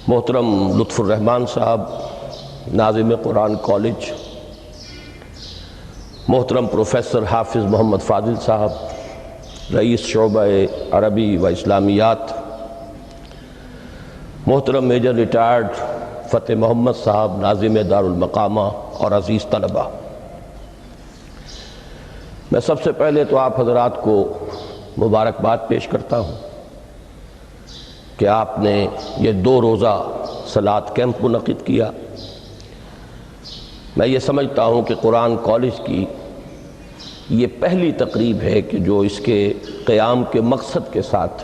محترم لطف الرحمان صاحب ناظم قرآن کالج، محترم پروفیسر حافظ محمد فاضل صاحب رئیس شعبہ عربی و اسلامیات، محترم میجر ریٹائرڈ فتح محمد صاحب ناظم دارالمقامہ اور عزیز طلبہ، میں سب سے پہلے تو آپ حضرات کو مبارکباد پیش کرتا ہوں کہ آپ نے یہ 2 روزہ صلاۃ کیمپ منعقد کیا۔ میں یہ سمجھتا ہوں کہ قرآن کالج کی یہ پہلی تقریب ہے کہ جو اس کے قیام کے مقصد کے ساتھ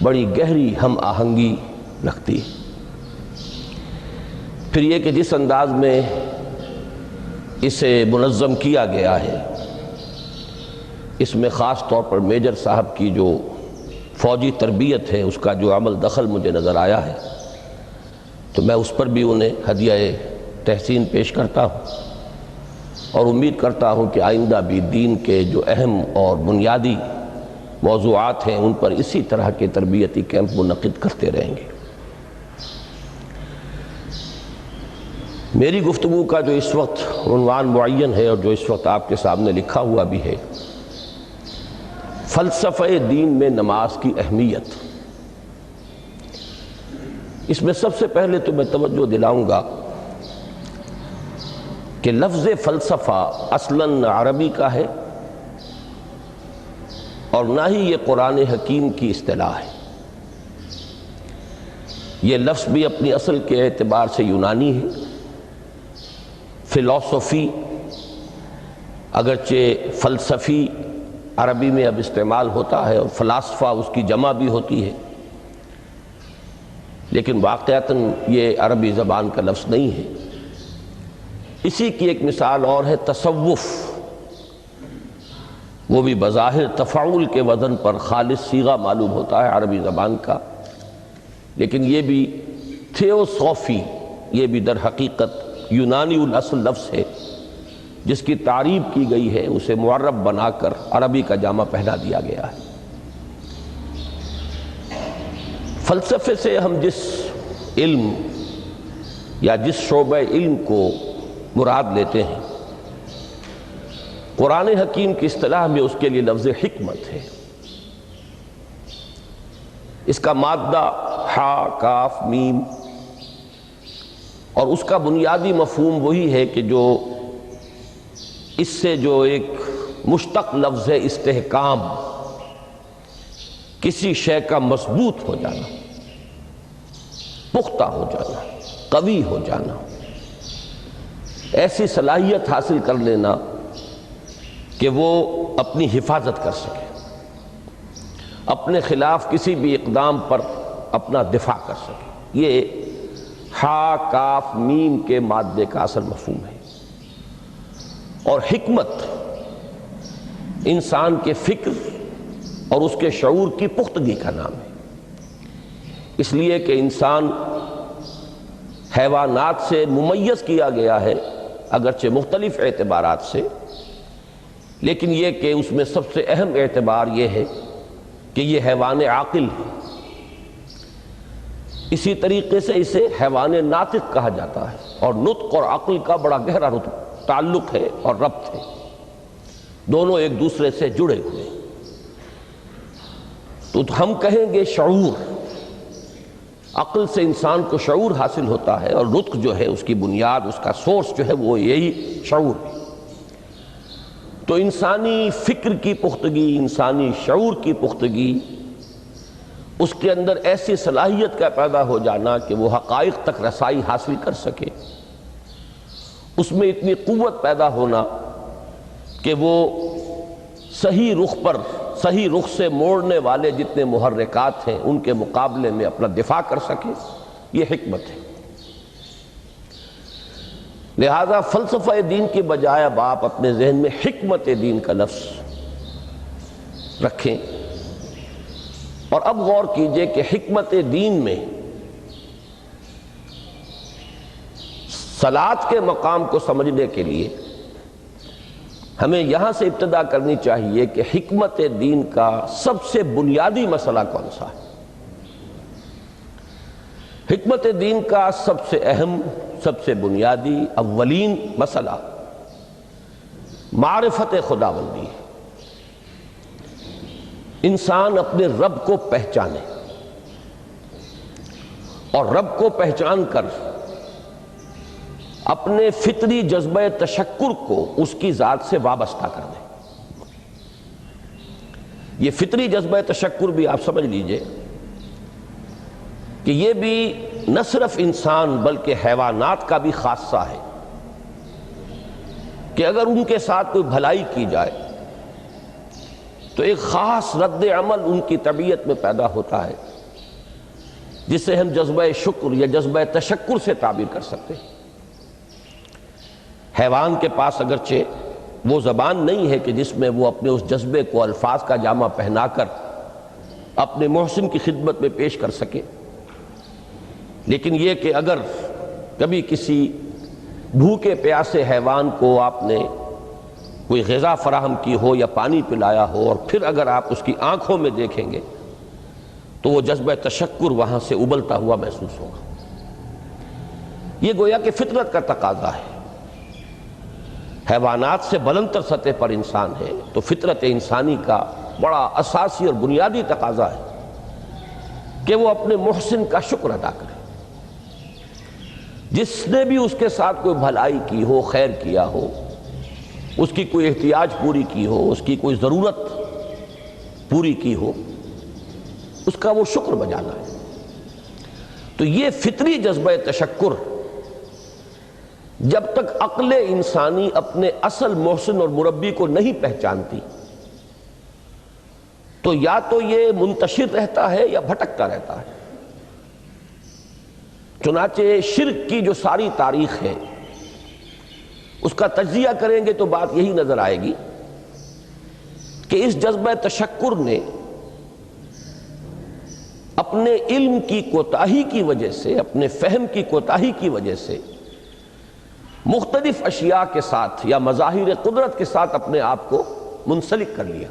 بڑی گہری ہم آہنگی رکھتی ہے۔ پھر یہ کہ جس انداز میں اسے منظم کیا گیا ہے، اس میں خاص طور پر میجر صاحب کی جو فوجی تربیت ہے، اس کا جو عمل دخل مجھے نظر آیا ہے، تو میں اس پر بھی انہیں ہدیہ تحسین پیش کرتا ہوں اور امید کرتا ہوں کہ آئندہ بھی دین کے جو اہم اور بنیادی موضوعات ہیں ان پر اسی طرح کے تربیتی کیمپ منعقد کرتے رہیں گے۔ میری گفتگو کا جو اس وقت عنوان معین ہے اور جو اس وقت آپ کے سامنے لکھا ہوا بھی ہے، فلسفہ دین میں نماز کی اہمیت، اس میں سب سے پہلے تو میں توجہ دلاؤں گا کہ لفظ فلسفہ اصلاً عربی کا ہے اور نہ ہی یہ قرآن حکیم کی اصطلاح ہے۔ یہ لفظ بھی اپنی اصل کے اعتبار سے یونانی ہے۔ فلسفی اگرچہ فلسفی عربی میں اب استعمال ہوتا ہے اور فلاسفہ اس کی جمع بھی ہوتی ہے، لیکن واقعتاً یہ عربی زبان کا لفظ نہیں ہے۔ اسی کی ایک مثال اور ہے تصوف، وہ بھی بظاہر تفاعل کے وزن پر خالص صیغہ معلوم ہوتا ہے عربی زبان کا، لیکن یہ بھی تھیوسوفی، یہ بھی در حقیقت یونانی الاصل لفظ ہے جس کی تعریب کی گئی ہے، اسے معرب بنا کر عربی کا جامہ پہنا دیا گیا ہے۔ فلسفے سے ہم جس علم یا جس شعبہ علم کو مراد لیتے ہیں، قرآن حکیم کی اصطلاح میں اس کے لیے لفظ حکمت ہے۔ اس کا مادہ ہا کاف میم، اور اس کا بنیادی مفہوم وہی ہے کہ جو اس سے جو ایک مشتق لفظ ہے استحکام، کسی شے کا مضبوط ہو جانا، پختہ ہو جانا، قوی ہو جانا، ایسی صلاحیت حاصل کر لینا کہ وہ اپنی حفاظت کر سکے، اپنے خلاف کسی بھی اقدام پر اپنا دفاع کر سکے۔ یہ ہا کاف میم کے مادے کا اصل مفہوم ہے۔ اور حکمت انسان کے فکر اور اس کے شعور کی پختگی کا نام ہے، اس لیے کہ انسان حیوانات سے ممیز کیا گیا ہے اگرچہ مختلف اعتبارات سے، لیکن یہ کہ اس میں سب سے اہم اعتبار یہ ہے کہ یہ حیوان عاقل ہے۔ اسی طریقے سے اسے حیوان ناطق کہا جاتا ہے، اور نطق اور عقل کا بڑا گہرا تعلق ہے اور ربط ہے، دونوں ایک دوسرے سے جڑے ہوئے۔ تو ہم کہیں گے شعور، عقل سے انسان کو شعور حاصل ہوتا ہے، اور نطق جو ہے اس کی بنیاد، اس کا سورس جو ہے وہ یہی شعور ہے۔ تو انسانی فکر کی پختگی، انسانی شعور کی پختگی، اس کے اندر ایسی صلاحیت کا پیدا ہو جانا کہ وہ حقائق تک رسائی حاصل کر سکے، اس میں اتنی قوت پیدا ہونا کہ وہ صحیح رخ پر، صحیح رخ سے موڑنے والے جتنے محرکات ہیں ان کے مقابلے میں اپنا دفاع کر سکے، یہ حکمت ہے۔ لہذا فلسفہ دین کی بجائے اب آپ اپنے ذہن میں حکمت دین کا لفظ رکھیں، اور اب غور کیجئے کہ حکمت دین میں صلاۃ کے مقام کو سمجھنے کے لیے ہمیں یہاں سے ابتدا کرنی چاہیے کہ حکمت دین کا سب سے بنیادی مسئلہ کون سا ہے۔ حکمت دین کا سب سے اہم، سب سے بنیادی، اولین مسئلہ معرفت خداوندی ہے۔ انسان اپنے رب کو پہچانے اور رب کو پہچان کر اپنے فطری جذبہ تشکر کو اس کی ذات سے وابستہ کر دے۔ یہ فطری جذبہ تشکر بھی آپ سمجھ لیجئے کہ یہ بھی نہ صرف انسان بلکہ حیوانات کا بھی خاصہ ہے کہ اگر ان کے ساتھ کوئی بھلائی کی جائے تو ایک خاص رد عمل ان کی طبیعت میں پیدا ہوتا ہے جسے ہم جذبہ شکر یا جذبہ تشکر سے تعبیر کر سکتے ہیں۔ حیوان کے پاس اگرچہ وہ زبان نہیں ہے کہ جس میں وہ اپنے اس جذبے کو الفاظ کا جامہ پہنا کر اپنے محسن کی خدمت میں پیش کر سکے، لیکن یہ کہ اگر کبھی کسی بھوکے پیاسے حیوان کو آپ نے کوئی غذا فراہم کی ہو یا پانی پلایا ہو اور پھر اگر آپ اس کی آنکھوں میں دیکھیں گے تو وہ جذبہ تشکر وہاں سے ابلتا ہوا محسوس ہوگا۔ یہ گویا کہ فطرت کا تقاضا ہے۔ حیوانات سے بلندتر سطح پر انسان ہے تو فطرت انسانی کا بڑا اساسی اور بنیادی تقاضا ہے کہ وہ اپنے محسن کا شکر ادا کرے۔ جس نے بھی اس کے ساتھ کوئی بھلائی کی ہو، خیر کیا ہو، اس کی کوئی احتیاج پوری کی ہو، اس کی کوئی ضرورت پوری کی ہو، اس کا وہ شکر بجانا ہے۔ تو یہ فطری جذبہ تشکر جب تک عقل انسانی اپنے اصل محسن اور مربی کو نہیں پہچانتی تو یا تو یہ منتشر رہتا ہے یا بھٹکتا رہتا ہے۔ چنانچہ شرک کی جو ساری تاریخ ہے اس کا تجزیہ کریں گے تو بات یہی نظر آئے گی کہ اس جذبہ تشکر نے اپنے علم کی کوتاہی کی وجہ سے، اپنے فہم کی کوتاہی کی وجہ سے مختلف اشیاء کے ساتھ یا مظاہر قدرت کے ساتھ اپنے آپ کو منسلک کر لیا۔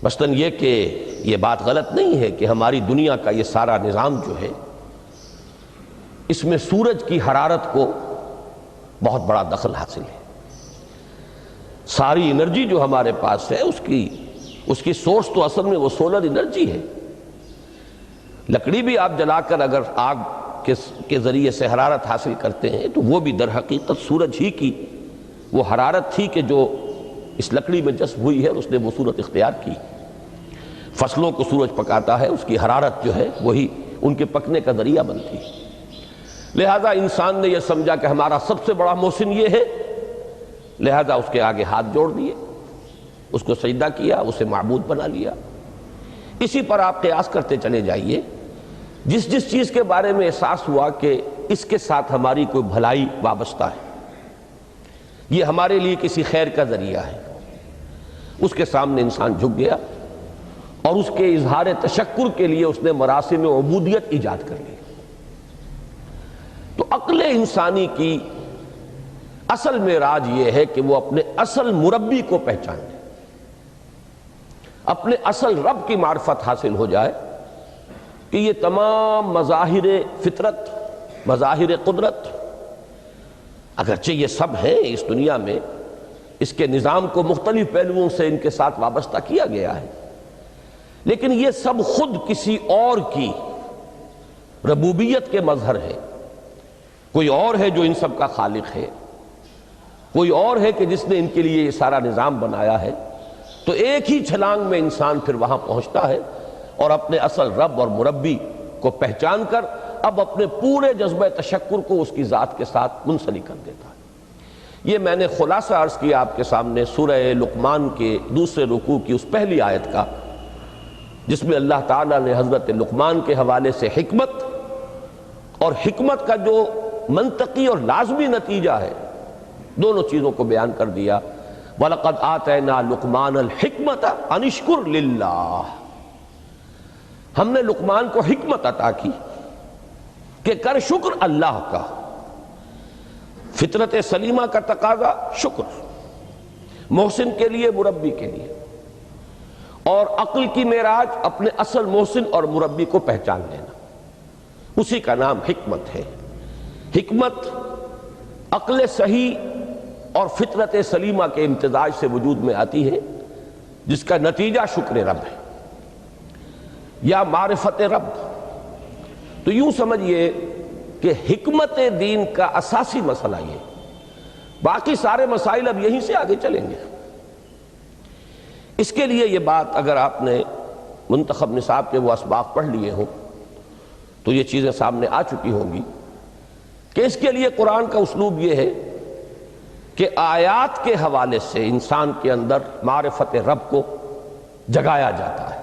مثلاً یہ کہ یہ بات غلط نہیں ہے کہ ہماری دنیا کا یہ سارا نظام جو ہے اس میں سورج کی حرارت کو بہت بڑا دخل حاصل ہے۔ ساری انرجی جو ہمارے پاس ہے اس کی سورس تو اصل میں وہ سولر انرجی ہے۔ لکڑی بھی آپ جلا کر اگر آگ کے ذریعے سے حرارت حاصل کرتے ہیں تو وہ بھی در حقیقت سورج ہی کی وہ حرارت تھی کہ جو اس لکڑی میں جذب ہوئی ہے، اس نے وہ صورت اختیار کی۔ فصلوں کو سورج پکاتا ہے، اس کی حرارت جو ہے وہی ان کے پکنے کا ذریعہ بنتی ہے۔ لہذا انسان نے یہ سمجھا کہ ہمارا سب سے بڑا محسن یہ ہے، لہذا اس کے آگے ہاتھ جوڑ دیے، اس کو سجدہ کیا، اسے معبود بنا لیا۔ اسی پر آپ قیاس کرتے چلے جائیے، جس جس چیز کے بارے میں احساس ہوا کہ اس کے ساتھ ہماری کوئی بھلائی وابستہ ہے، یہ ہمارے لیے کسی خیر کا ذریعہ ہے، اس کے سامنے انسان جھک گیا اور اس کے اظہار تشکر کے لیے اس نے مراسم عبودیت ایجاد کر لی۔ تو عقل انسانی کی اصل معراج یہ ہے کہ وہ اپنے اصل مربی کو پہچانے، اپنے اصل رب کی معرفت حاصل ہو جائے کہ یہ تمام مظاہر فطرت، مظاہر قدرت، اگرچہ یہ سب ہیں اس دنیا میں، اس کے نظام کو مختلف پہلوؤں سے ان کے ساتھ وابستہ کیا گیا ہے، لیکن یہ سب خود کسی اور کی ربوبیت کے مظہر ہے۔ کوئی اور ہے جو ان سب کا خالق ہے، کوئی اور ہے کہ جس نے ان کے لیے یہ سارا نظام بنایا ہے۔ تو ایک ہی چھلانگ میں انسان پھر وہاں پہنچتا ہے اور اپنے اصل رب اور مربی کو پہچان کر اب اپنے پورے جذبہ تشکر کو اس کی ذات کے ساتھ منسلک کر دیتا ہے۔ یہ میں نے خلاصہ عرض کیا آپ کے سامنے سورہ لقمان کے دوسرے رکوع کی اس پہلی آیت کا، جس میں اللہ تعالیٰ نے حضرت لقمان کے حوالے سے حکمت اور حکمت کا جو منطقی اور لازمی نتیجہ ہے دونوں چیزوں کو بیان کر دیا۔ وَلَقَدْ آتَيْنَا لُقْمَانَ الْحِكْمَةَ أَنِ اشْكُرْ لِلَّهِ، ہم نے لقمان کو حکمت عطا کی کہ کر شکر اللہ کا۔ فطرت سلیمہ کا تقاضا شکر، محسن کے لیے، مربی کے لیے، اور عقل کی معراج اپنے اصل محسن اور مربی کو پہچان لینا۔ اسی کا نام حکمت ہے۔ حکمت عقل صحیح اور فطرت سلیمہ کے امتزاج سے وجود میں آتی ہے، جس کا نتیجہ شکر رب ہے یا معرفت رب۔ تو یوں سمجھئے کہ حکمت دین کا اساسی مسئلہ یہ، باقی سارے مسائل اب یہیں سے آگے چلیں گے۔ اس کے لیے یہ بات اگر آپ نے منتخب نصاب کے وہ اسباق پڑھ لیے ہوں تو یہ چیزیں سامنے آ چکی ہوں گی کہ اس کے لیے قرآن کا اسلوب یہ ہے کہ آیات کے حوالے سے انسان کے اندر معرفت رب کو جگایا جاتا ہے۔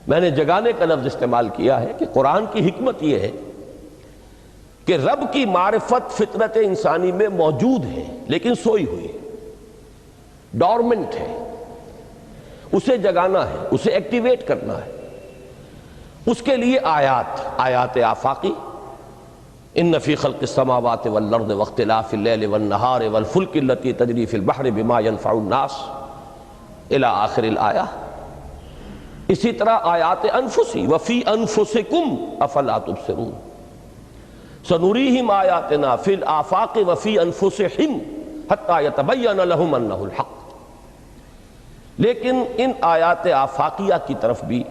میں نے جگانے کا لفظ استعمال کیا ہے کہ قرآن کی حکمت یہ ہے کہ رب کی معرفت فطرت انسانی میں موجود ہے لیکن سوئی ہوئی ہے، ڈورمنٹ ہے، اسے جگانا ہے، اسے ایکٹیویٹ کرنا ہے۔ اس کے لیے آیات آفاقی، ان فی خلق السماوات والارض واختلاف اللیل والنہار والفلک التی تجری فی البحر بما ینفع الناس الی آخر الآیہ۔ اسی طرح آیات انفسی، وفی انفسکم افلا تبصرون، سنریہم آیاتنا فی الآفاق وفی انفسہم حتی یتبین لہم انہ الحق۔ لیکن ان آیات آفاقیہ کی طرف بھی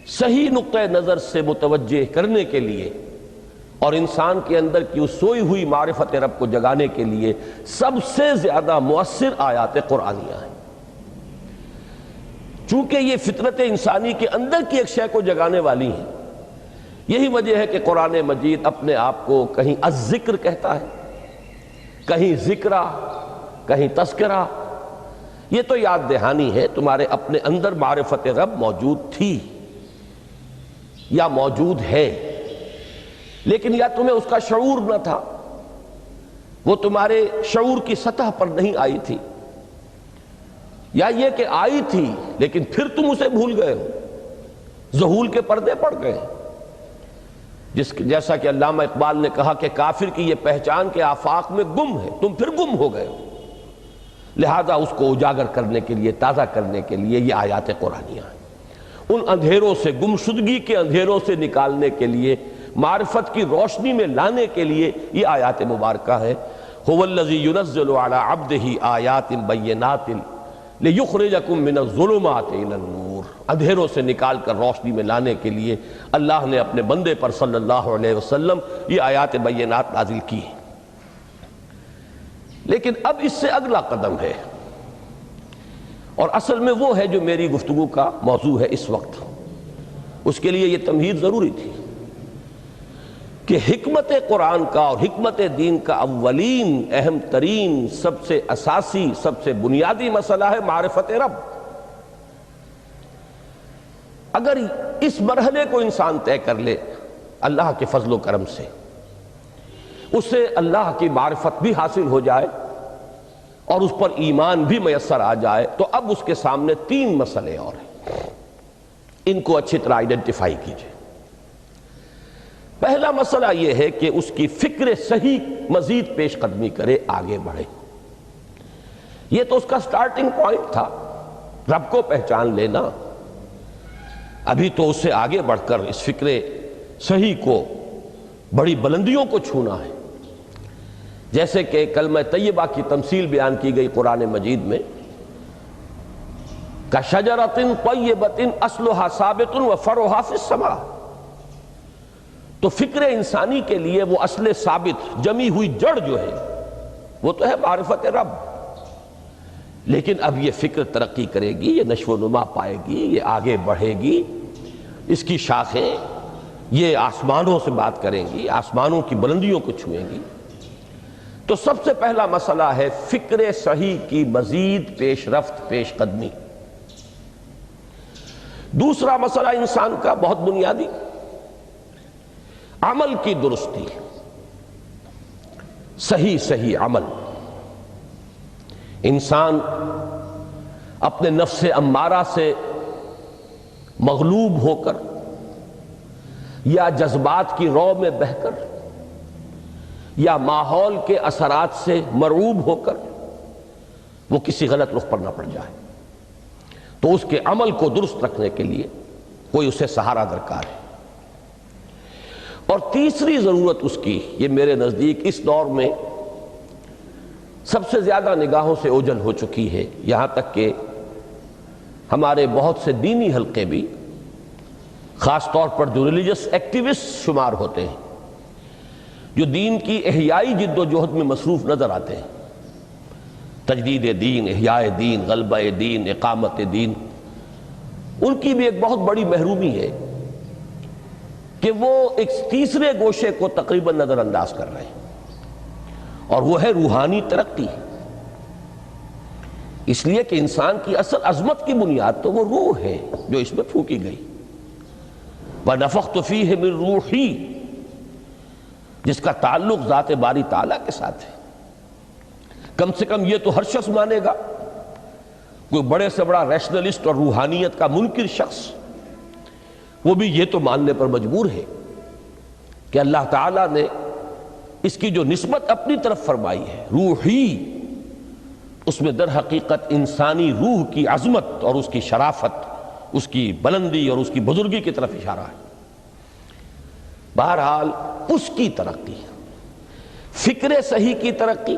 صحیح نقطہ نظر سے متوجہ کرنے کے لیے اور انسان کے اندر کی اس سوئی ہوئی معرفت رب کو جگانے کے لیے سب سے زیادہ مؤثر آیات قرآنیہ ہیں۔ چونکہ یہ فطرت انسانی کے اندر کی ایک شے کو جگانے والی ہیں، یہی وجہ ہے کہ قرآن مجید اپنے آپ کو کہیں الذکر کہتا ہے، کہیں ذکرہ، کہیں تذکرہ۔ یہ تو یاد دہانی ہے، تمہارے اپنے اندر معرفت رب موجود تھی یا موجود ہے، لیکن یا تمہیں اس کا شعور نہ تھا، وہ تمہارے شعور کی سطح پر نہیں آئی تھی، یا یہ کہ آئی تھی لیکن پھر تم اسے بھول گئے ہو، ذہول کے پردے پڑ گئے۔ جیسا کہ علامہ اقبال نے کہا کہ کافر کی یہ پہچان کے آفاق میں گم ہے، تم پھر گم ہو گئے ہو۔ لہذا اس کو اجاگر کرنے کے لیے، تازہ کرنے کے لیے یہ آیات قرآنیہ ہیں۔ ان اندھیروں سے، گمشدگی کے اندھیروں سے نکالنے کے لیے، معرفت کی روشنی میں لانے کے لیے یہ آیات مبارکہ ہے۔ هو الذی ينزل على عبده آیات بینات لیخرجکم من الظلمات الی النور۔ اندھیروں سے نکال کر روشنی میں لانے کے لیے اللہ نے اپنے بندے پر صلی اللہ علیہ وسلم یہ آیات بینات نازل کی ہیں۔ لیکن اب اس سے اگلا قدم ہے، اور اصل میں وہ ہے جو میری گفتگو کا موضوع ہے اس وقت۔ اس کے لیے یہ تمہید ضروری تھی کہ حکمت قرآن کا اور حکمت دین کا اولین، اہم ترین، سب سے اساسی، سب سے بنیادی مسئلہ ہے معرفت رب۔ اگر اس مرحلے کو انسان طے کر لے اللہ کے فضل و کرم سے، اسے اللہ کی معرفت بھی حاصل ہو جائے اور اس پر ایمان بھی میسر آ جائے، تو اب اس کے سامنے تین مسئلے اور ہیں، ان کو اچھی طرح آئیڈینٹیفائی کیجئے۔ پہلا مسئلہ یہ ہے کہ اس کی فکر صحیح مزید پیش قدمی کرے، آگے بڑھے۔ یہ تو اس کا سٹارٹنگ پوائنٹ تھا، رب کو پہچان لینا۔ ابھی تو اس سے آگے بڑھ کر اس فکر صحیح کو، بڑی بلندیوں کو چھونا ہے۔ جیسے کہ کلمہ طیبہ کی تمثیل بیان کی گئی قرآن مجید میں، کَشَجَرَةٍ طَیِّبَةٍ أَصْلُهَا ثَابِتٌ وَفَرْعُهَا فِي السَّمَاءِ۔ تو فکر انسانی کے لیے وہ اصل ثابت، جمی ہوئی جڑ جو ہے وہ تو ہے معرفت رب۔ لیکن اب یہ فکر ترقی کرے گی، یہ نشو و نما پائے گی، یہ آگے بڑھے گی، اس کی شاخیں یہ آسمانوں سے بات کریں گی، آسمانوں کی بلندیوں کو چھوئیں گی۔ تو سب سے پہلا مسئلہ ہے فکر صحیح کی مزید پیش رفت، پیش قدمی۔ دوسرا مسئلہ انسان کا بہت بنیادی، عمل کی درستی، صحیح عمل۔ انسان اپنے نفس امارہ سے مغلوب ہو کر یا جذبات کی رو میں بہہ کر یا ماحول کے اثرات سے مرعوب ہو کر وہ کسی غلط رخ پر نہ پڑ جائے، تو اس کے عمل کو درست رکھنے کے لیے کوئی اسے سہارا درکار ہے۔ اور تیسری ضرورت اس کی، یہ میرے نزدیک اس دور میں سب سے زیادہ نگاہوں سے اوجھل ہو چکی ہے، یہاں تک کہ ہمارے بہت سے دینی حلقے بھی، خاص طور پر جو ریلیجس ایکٹیوسٹ شمار ہوتے ہیں، جو دین کی احیائی جد و جہد میں مصروف نظر آتے ہیں، تجدید دین، احیاء دین، غلبہ دین، اقامت دین، ان کی بھی ایک بہت بڑی محرومی ہے کہ وہ ایک تیسرے گوشے کو تقریباً نظر انداز کر رہے ہیں، اور وہ ہے روحانی ترقی۔ اس لیے کہ انسان کی اصل عظمت کی بنیاد تو وہ روح ہے جو اس میں پھونکی گئی، وَنَفَخْتُ فِيهِ مِن رُوحِي، جس کا تعلق ذات باری تعالیٰ کے ساتھ ہے۔ کم سے کم یہ تو ہر شخص مانے گا، کوئی بڑے سے بڑا ریشنلسٹ اور روحانیت کا منکر شخص وہ بھی یہ تو ماننے پر مجبور ہے کہ اللہ تعالیٰ نے اس کی جو نسبت اپنی طرف فرمائی ہے، روحی، اس میں در حقیقت انسانی روح کی عظمت اور اس کی شرافت، اس کی بلندی اور اس کی بزرگی کی طرف اشارہ ہے۔ بہرحال اس کی ترقی، فکر صحیح کی ترقی،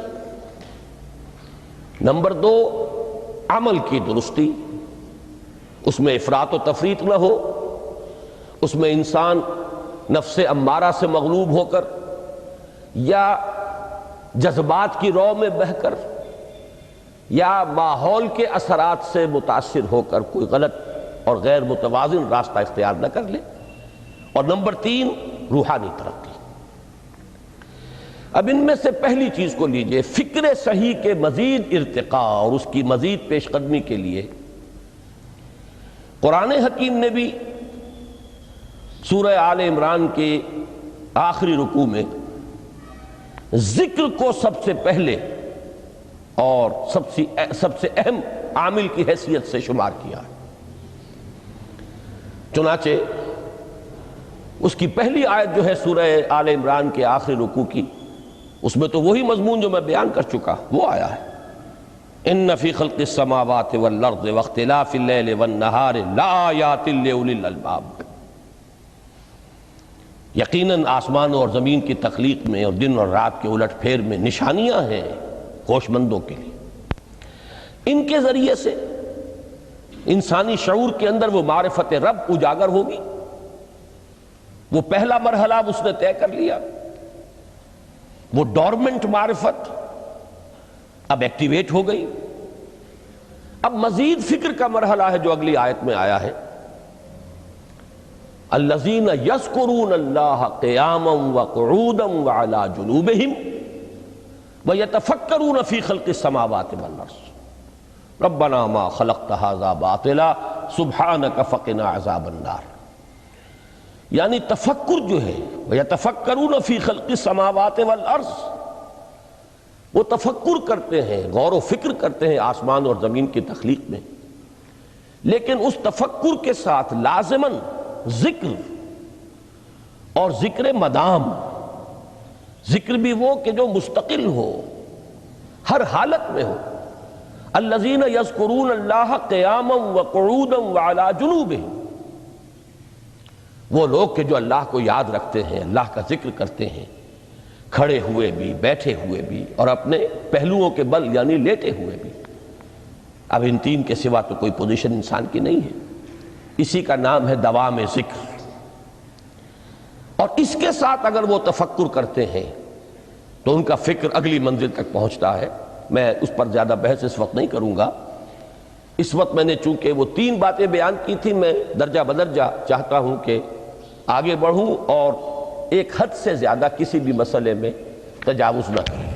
نمبر 2 عمل کی درستی، اس میں افراط و تفریط نہ ہو، اس میں انسان نفس امارہ سے مغلوب ہو کر یا جذبات کی رو میں بہہ کر یا ماحول کے اثرات سے متاثر ہو کر کوئی غلط اور غیر متوازن راستہ اختیار نہ کر لے۔ اور نمبر 3 روحانی ترقی۔ اب ان میں سے پہلی چیز کو لیجئے، فکر صحیح کے مزید ارتقاء اور اس کی مزید پیش قدمی کے لیے قرآن حکیم نے بھی سورہ آل عمران کے آخری رکوع میں ذکر کو سب سے پہلے اور سب سے اہم عامل کی حیثیت سے شمار کیا ہے۔ چنانچہ اس کی پہلی آیت جو ہے سورہ آل عمران کے آخری رکوع کی، اس میں تو وہی مضمون جو میں بیان کر چکا وہ آیا ہے، ان فی خلق السماوات والارض واختلاف اللیل والنہار لآیات لأولی الالباب۔ یقیناً آسمان اور زمین کی تخلیق میں اور دن اور رات کے الٹ پھیر میں نشانیاں ہیں ہوش مندوں کے لیے۔ ان کے ذریعے سے انسانی شعور کے اندر وہ معرفت رب اجاگر ہوگی۔ وہ پہلا مرحلہ اس نے طے کر لیا، وہ ڈورمنٹ معرفت اب ایکٹیویٹ ہو گئی۔ اب مزید فکر کا مرحلہ ہے جو اگلی آیت میں آیا ہے، الذین یذکرون اللہ قیاما وقعودا وعلی جنوبہم ویتفکرون فی خلق السماوات والارض ربنا ما خلقت ھذا باطلا سبحانک فقنا عذاب النار۔ یعنی تفکر جو ہے، ویتفکرون فی خلق السماوات والارض، وہ تفکر کرتے ہیں، غور و فکر کرتے ہیں آسمان اور زمین کی تخلیق میں، لیکن اس تفکر کے ساتھ لازماً ذکر، اور ذکر مدام، ذکر بھی وہ کہ جو مستقل ہو، ہر حالت میں ہو۔ الذین یذکرون اللہ قیاما وقعودا وعلی جنوبہم، وہ لوگ کہ جو اللہ کو یاد رکھتے ہیں، اللہ کا ذکر کرتے ہیں، کھڑے ہوئے بھی، بیٹھے ہوئے بھی، اور اپنے پہلوؤں کے بل یعنی لیٹے ہوئے بھی۔ اب ان تین کے سوا تو کوئی پوزیشن انسان کی نہیں ہے، اسی کا نام ہے دوام ذکر۔ اور اس کے ساتھ اگر وہ تفکر کرتے ہیں تو ان کا فکر اگلی منزل تک پہنچتا ہے۔ میں اس پر زیادہ بحث اس وقت نہیں کروں گا، اس وقت میں نے چونکہ وہ 3 باتیں بیان کی تھی، میں درجہ بدرجہ چاہتا ہوں کہ آگے بڑھوں اور ایک حد سے زیادہ کسی بھی مسئلے میں تجاوز نہ کریں۔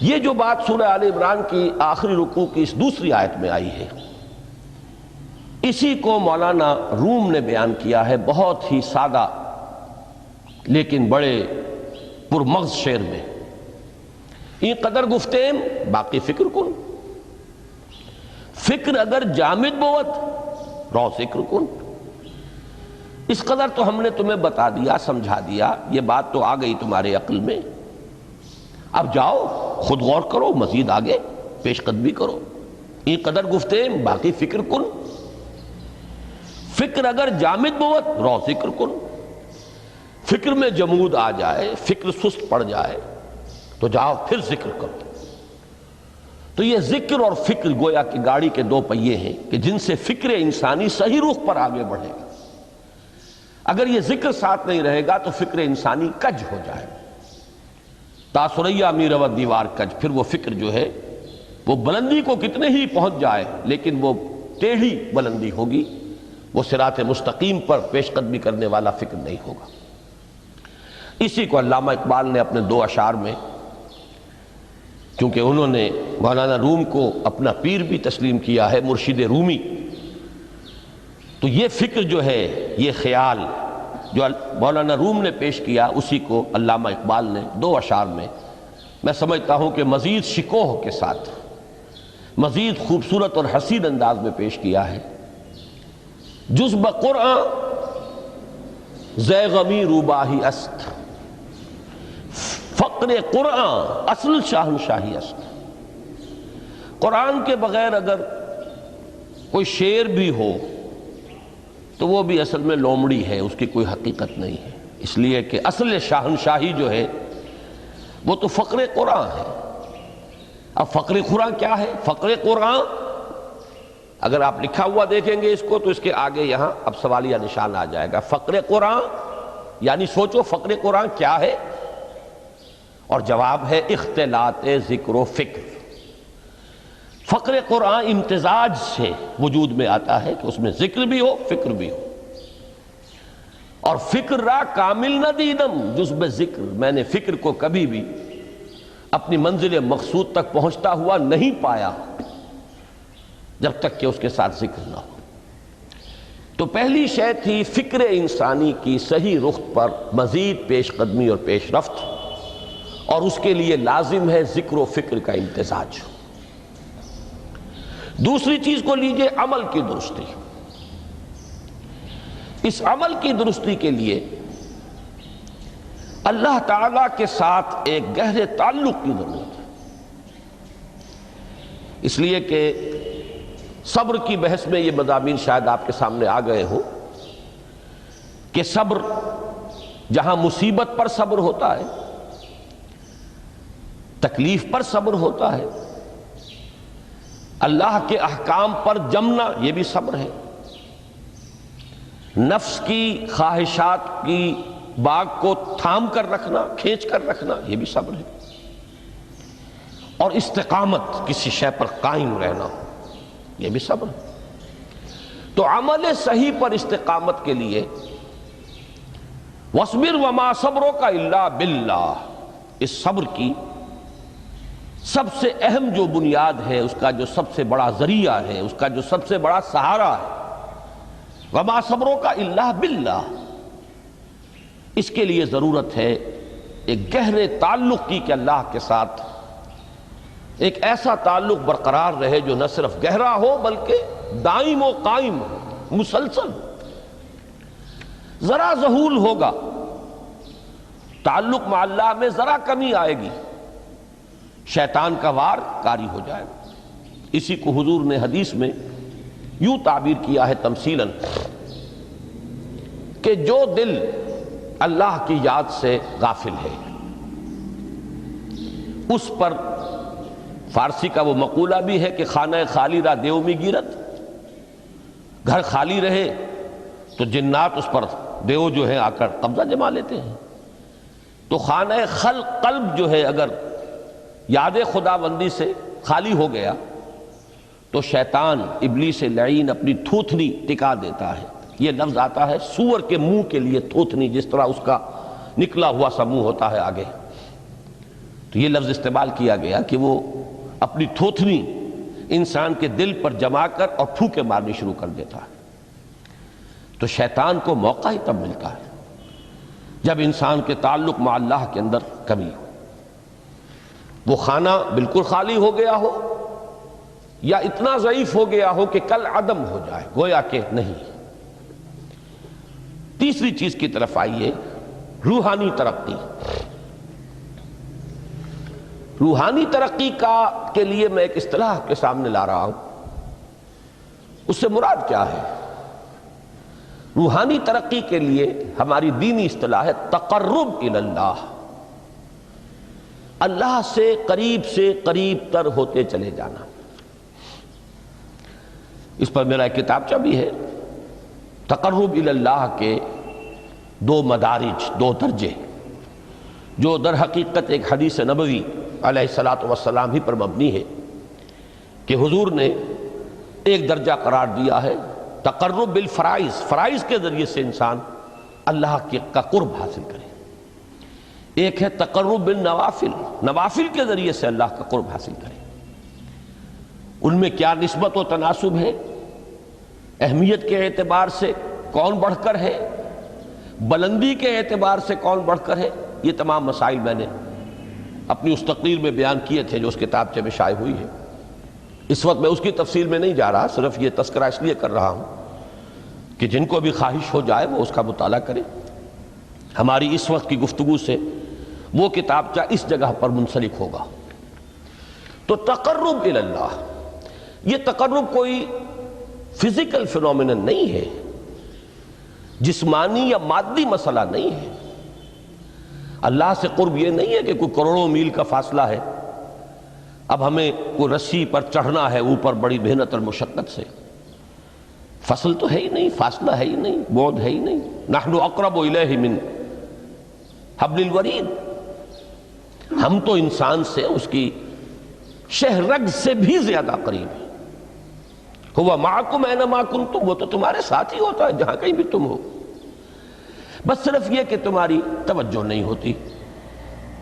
یہ جو بات سورہ آل عمران کی آخری رکوع کی اس دوسری آیت میں آئی ہے، اسی کو مولانا روم نے بیان کیا ہے بہت ہی سادہ لیکن بڑے پرمغز شعر میں، این قدر گفتیم باقی فکر کن، فکر اگر جامد بوت رو ذکر کن۔ اس قدر تو ہم نے تمہیں بتا دیا، سمجھا دیا، یہ بات تو آ گئی تمہارے عقل میں، اب جاؤ خود غور کرو، مزید آگے پیش قدمی کرو۔ این قدر گفتیم باقی فکر کن، فکر اگر جامد بوت رو ذکر کن۔ فکر میں جمود آ جائے، فکر سست پڑ جائے تو جاؤ پھر ذکر کرو۔ تو یہ ذکر اور فکر گویا کہ گاڑی کے دو پہیے ہیں کہ جن سے فکر انسانی صحیح رخ پر آگے بڑھے گا۔ اگر یہ ذکر ساتھ نہیں رہے گا تو فکر انسانی کج ہو جائے گا۔ تاثریا میرود دیوار کج، پھر وہ فکر جو ہے وہ بلندی کو کتنے ہی پہنچ جائے لیکن وہ ٹیڑھی بلندی ہوگی، وہ صراط مستقیم پر پیش قدمی کرنے والا فکر نہیں ہوگا۔ اسی کو علامہ اقبال نے اپنے دو اشعار میں، کیونکہ انہوں نے مولانا روم کو اپنا پیر بھی تسلیم کیا ہے، مرشد رومی، تو یہ فکر جو ہے، یہ خیال جو مولانا روم نے پیش کیا، اسی کو علامہ اقبال نے دو اشعار میں میں سمجھتا ہوں کہ مزید شکوہ کے ساتھ، مزید خوبصورت اور حسین انداز میں پیش کیا ہے۔ جز بقرآن زے غمی روباہی است، فقر قرآن اصل شاہنشاہی است۔ قرآن کے بغیر اگر کوئی شعر بھی ہو تو وہ بھی اصل میں لومڑی ہے، اس کی کوئی حقیقت نہیں ہے، اس لیے کہ اصل شاہنشاہی جو ہے وہ تو فقر قرآن ہے۔ اب فقر قرآن کیا ہے؟ فقر قرآن اگر آپ لکھا ہوا دیکھیں گے اس کو تو اس کے آگے یہاں اب سوالیہ نشان آ جائے گا۔ فقر قرآن یعنی سوچو فقر قرآن کیا ہے، اور جواب ہے اختلاط ذکر و فکر۔ فقر قرآن امتزاج سے وجود میں آتا ہے کہ اس میں ذکر بھی ہو، فکر بھی ہو۔ اور فکر را کامل نہ دیدم جز بے ذکر، میں نے فکر کو کبھی بھی اپنی منزل مقصود تک پہنچتا ہوا نہیں پایا جب تک کہ اس کے ساتھ ذکر نہ ہو۔ تو پہلی شے تھی فکر انسانی کی صحیح رخ پر مزید پیش قدمی اور پیش رفت، اور اس کے لیے لازم ہے ذکر و فکر کا امتزاج۔ دوسری چیز کو لیجئے عمل کی درستی۔ اس عمل کی درستی کے لیے اللہ تعالیٰ کے ساتھ ایک گہرے تعلق کی ضرورت ہے، اس لیے کہ صبر کی بحث میں یہ مضامین شاید آپ کے سامنے آ گئے ہو کہ صبر، جہاں مصیبت پر صبر ہوتا ہے، تکلیف پر صبر ہوتا ہے، اللہ کے احکام پر جمنا یہ بھی صبر ہے، نفس کی خواہشات کی باغ کو تھام کر رکھنا، کھینچ کر رکھنا یہ بھی صبر ہے، اور استقامت کسی شے پر قائم رہنا یہ بھی صبر ہے۔ تو عمل صحیح پر استقامت کے لیے وَاصْبِرْ وَمَا صَبْرُكَ إِلَّا بِاللَّهِ، اس صبر کی سب سے اہم جو بنیاد ہے، اس کا جو سب سے بڑا ذریعہ ہے، اس کا جو سب سے بڑا سہارا ہے، وَمَا صَبْرُكَ إِلَّا بِاللَّهِ، اس کے لیے ضرورت ہے ایک گہرے تعلق کی کہ اللہ کے ساتھ ایک ایسا تعلق برقرار رہے جو نہ صرف گہرا ہو بلکہ دائم و قائم ہو، مسلسل۔ ذرا ذہول ہوگا تعلق مع اللہ میں، ذرا کمی آئے گی، شیطان کا وار کاری ہو جائے گا۔ اسی کو حضور نے حدیث میں یوں تعبیر کیا ہے تمثیلاً کہ جو دل اللہ کی یاد سے غافل ہے اس پر، فارسی کا وہ مقولہ بھی ہے کہ خانہ خالی را دیو می گیرت، گھر خالی رہے تو جنات اس پر دیو جو ہے آ کر قبضہ جما لیتے ہیں۔ تو خانہ قلب جو ہے اگر یاد خدا بندی سے خالی ہو گیا تو شیطان ابلیس لعین اپنی تھوتنی ٹکا دیتا ہے۔ یہ لفظ آتا ہے سور کے منہ کے لیے تھوتنی، جس طرح اس کا نکلا ہوا سا منہ ہوتا ہے آگے، تو یہ لفظ استعمال کیا گیا کہ وہ اپنی تھوتنی انسان کے دل پر جما کر اور پھوکے مارنی شروع کر دیتا ہے۔ تو شیطان کو موقع ہی تب ملتا ہے جب انسان کے تعلق مع اللہ کے اندر کمی ہو، وہ خانہ بالکل خالی ہو گیا ہو یا اتنا ضعیف ہو گیا ہو کہ کل عدم ہو جائے، گویا کہ نہیں۔ تیسری چیز کی طرف آئیے، روحانی ترقی۔ روحانی ترقی کے لیے میں ایک اصطلاح کے سامنے لا رہا ہوں، اس سے مراد کیا ہے؟ روحانی ترقی کے لیے ہماری دینی اصطلاح ہے تقرب الی اللہ، اللہ سے قریب تر ہوتے چلے جانا۔ اس پر میرا ایک کتابچہ بھی ہے، تقرب الی اللہ کے 2 مدارج، 2 درجے، جو در حقیقت ایک حدیث نبوی علیہ الصلاۃ والسلام ہی پر مبنی ہے کہ حضور نے ایک درجہ قرار دیا ہے تقرب بالفرائض، فرائض کے ذریعے سے انسان اللہ کا قرب حاصل کرے۔ ایک ہے تقرب بالنوافل، نوافل کے ذریعے سے اللہ کا قرب حاصل کرے۔ ان میں کیا نسبت و تناسب ہے، اہمیت کے اعتبار سے کون بڑھ کر ہے، بلندی کے اعتبار سے کون بڑھ کر ہے، یہ تمام مسائل میں نے اپنی اس تقریر میں بیان کیے تھے جو اس کتابچے میں شائع ہوئی ہے۔ اس وقت میں اس کی تفصیل میں نہیں جا رہا، صرف یہ تذکرہ اس لیے کر رہا ہوں کہ جن کو بھی خواہش ہو جائے وہ اس کا مطالعہ کرے۔ ہماری اس وقت کی گفتگو سے وہ کتابچہ اس جگہ پر منسلک ہوگا۔ تو تقرب الی اللہ، یہ تقرب کوئی فزیکل فینومینن نہیں ہے، جسمانی یا مادی مسئلہ نہیں ہے۔ اللہ سے قرب یہ نہیں ہے کہ کوئی کروڑوں میل کا فاصلہ ہے، اب ہمیں کوئی رسی پر چڑھنا ہے اوپر بڑی محنت اور مشقت سے۔ فصل تو ہے ہی نہیں، فاصلہ ہے ہی نہیں، بعد ہے ہی نہیں۔ نحن اقرب الیہ من حبل الورید، ہم تو انسان سے اس کی شہرگ سے بھی زیادہ قریب ہیں۔ ہوا معکم اینما کنتم، وہ تو تمہارے ساتھ ہی ہوتا ہے جہاں کہیں بھی تم ہو، بس صرف یہ کہ تمہاری توجہ نہیں ہوتی،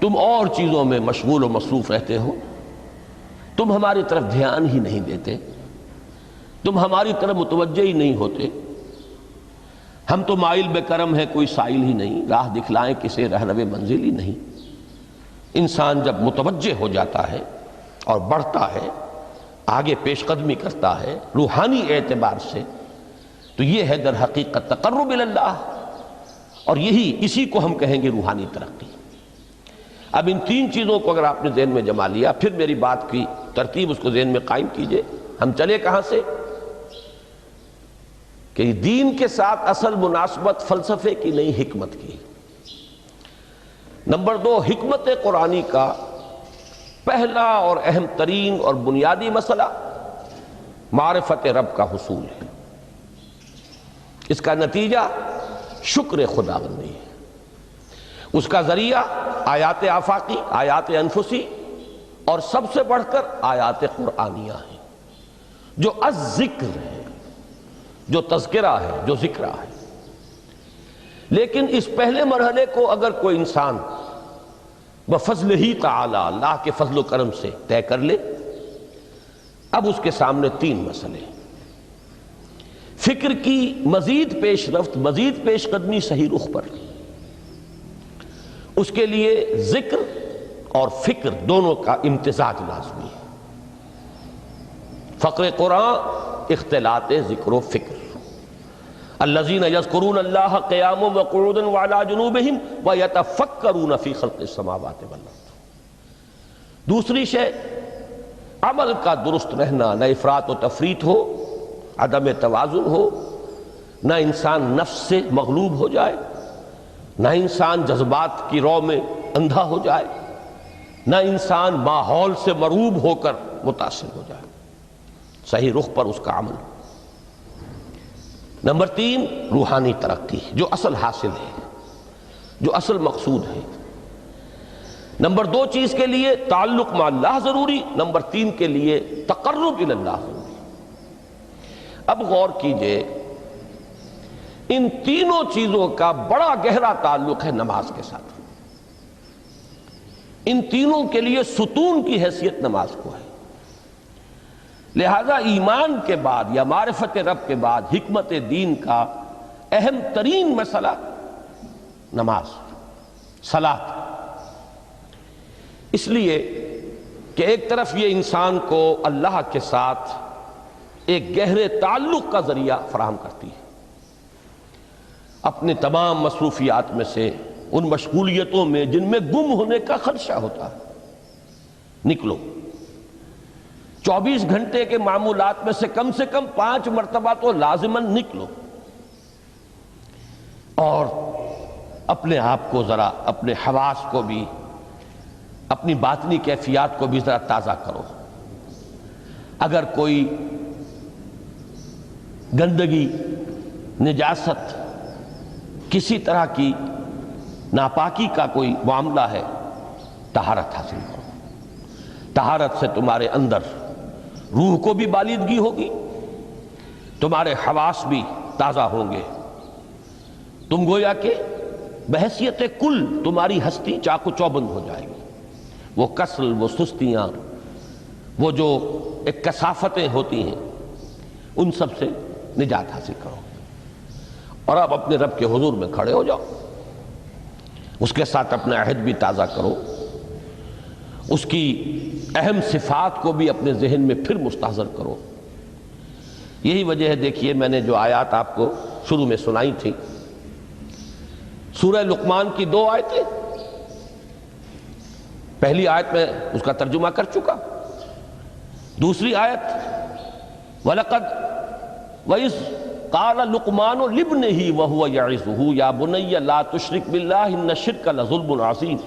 تم اور چیزوں میں مشغول و مصروف رہتے ہو، تم ہماری طرف دھیان ہی نہیں دیتے، تم ہماری طرف متوجہ ہی نہیں ہوتے۔ ہم تو مائل بے کرم ہے، کوئی سائل ہی نہیں، راہ دکھلائیں کسے رہنو منزل ہی نہیں۔ انسان جب متوجہ ہو جاتا ہے اور بڑھتا ہے، آگے پیش قدمی کرتا ہے روحانی اعتبار سے، تو یہ ہے در حقیقت تقرب الی اللہ، اور اسی کو ہم کہیں گے روحانی ترقی۔ اب ان 3 چیزوں کو اگر آپ نے ذہن میں جما لیا، پھر میری بات کی ترتیب اس کو ذہن میں قائم کیجئے۔ ہم چلے کہاں سے کہ دین کے ساتھ اصل مناسبت فلسفے کی نہیں، حکمت کی۔ نمبر 2، حکمت قرآنی کا پہلا اور اہم ترین اور بنیادی مسئلہ معرفت رب کا حصول ہے۔ اس کا نتیجہ شکر خداوندی ہے، اس کا ذریعہ آیات آفاقی، آیات انفسی، اور سب سے بڑھ کر آیات قرآنیہ ہیں جو الذکر ہے، جو تذکرہ ہے، جو ذکرہ ہے۔ لیکن اس پہلے مرحلے کو اگر کوئی انسان بفضل ہی تعالی، اللہ کے فضل و کرم سے طے کر لے، اب اس کے سامنے 3 مسئلے، فکر کی مزید پیش رفت، مزید پیش قدمی صحیح رخ پر، اس کے لیے ذکر اور فکر دونوں کا امتزاج لازمی ہے۔ فقر قرآن اختلاط ذکر و فکر۔ الذین یذکرون اللہ قیاما وقعودا وعلی جنوبہم ویتفکرون فی خلق السماوات والارض۔ دوسری شے عمل کا درست رہنا، نہ افراط و تفریط ہو، عدم توازن ہو، نہ انسان نفس سے مغلوب ہو جائے، نہ انسان جذبات کی رو میں اندھا ہو جائے، نہ انسان ماحول سے مروب ہو کر متاثر ہو جائے، صحیح رخ پر اس کا عمل۔ نمبر 3، روحانی ترقی، جو اصل حاصل ہے، جو اصل مقصود ہے۔ نمبر 2 چیز کے لیے تعلق مع اللہ ضروری، نمبر 3 کے لیے تقرب الی اللہ ضروری۔ اب غور کیجئے، ان تینوں چیزوں کا بڑا گہرا تعلق ہے نماز کے ساتھ۔ ان تینوں کے لیے ستون کی حیثیت نماز کو ہے۔ لہذا ایمان کے بعد یا معرفت رب کے بعد حکمت دین کا اہم ترین مسئلہ نماز، صلاۃ۔ اس لیے کہ ایک طرف یہ انسان کو اللہ کے ساتھ ایک گہرے تعلق کا ذریعہ فراہم کرتی ہے۔ اپنے تمام مصروفیات میں سے، ان مشغولیتوں میں جن میں گم ہونے کا خدشہ ہوتا ہے، نکلو۔ 24 گھنٹے کے معمولات میں سے کم 5 مرتبہ تو لازماً نکلو۔ اور اپنے آپ کو ذرا، اپنے حواس کو بھی، اپنی باطنی کیفیات کو بھی ذرا تازہ کرو۔ اگر کوئی گندگی، نجاست، کسی طرح کی ناپاکی کا کوئی معاملہ ہے، طہارت حاصل کرو۔ طہارت سے تمہارے اندر روح کو بھی بالیدگی ہوگی، تمہارے حواس بھی تازہ ہوں گے، تم گویا کہ بحیثیت کل تمہاری ہستی چاق و چوبند ہو جائے گی۔ وہ کسل، وہ سستیاں، وہ جو ایک کثافتیں ہوتی ہیں، ان سب سے نجات حاصل کرو، اور اب اپنے رب کے حضور میں کھڑے ہو جاؤ، اس کے ساتھ اپنا عہد بھی تازہ کرو، اس کی اہم صفات کو بھی اپنے ذہن میں پھر مستحضر کرو۔ یہی وجہ ہے، دیکھیے میں نے جو آیات آپ کو شروع میں سنائی تھی، سورہ لقمان کی 2 آیتیں، پہلی آیت میں اس کا ترجمہ کر چکا، دوسری آیت وَلَقَدْ وَإِذْ قَالَ لُقْمَانُ لِابْنِهِ وَهُوَ يَعِظُهُ يَا بُنَيَّ لَا تُشْرِكْ بِاللَّهِ إِنَّ الشِّرْكَ لَظُلْمٌ عَظِيمٌ۔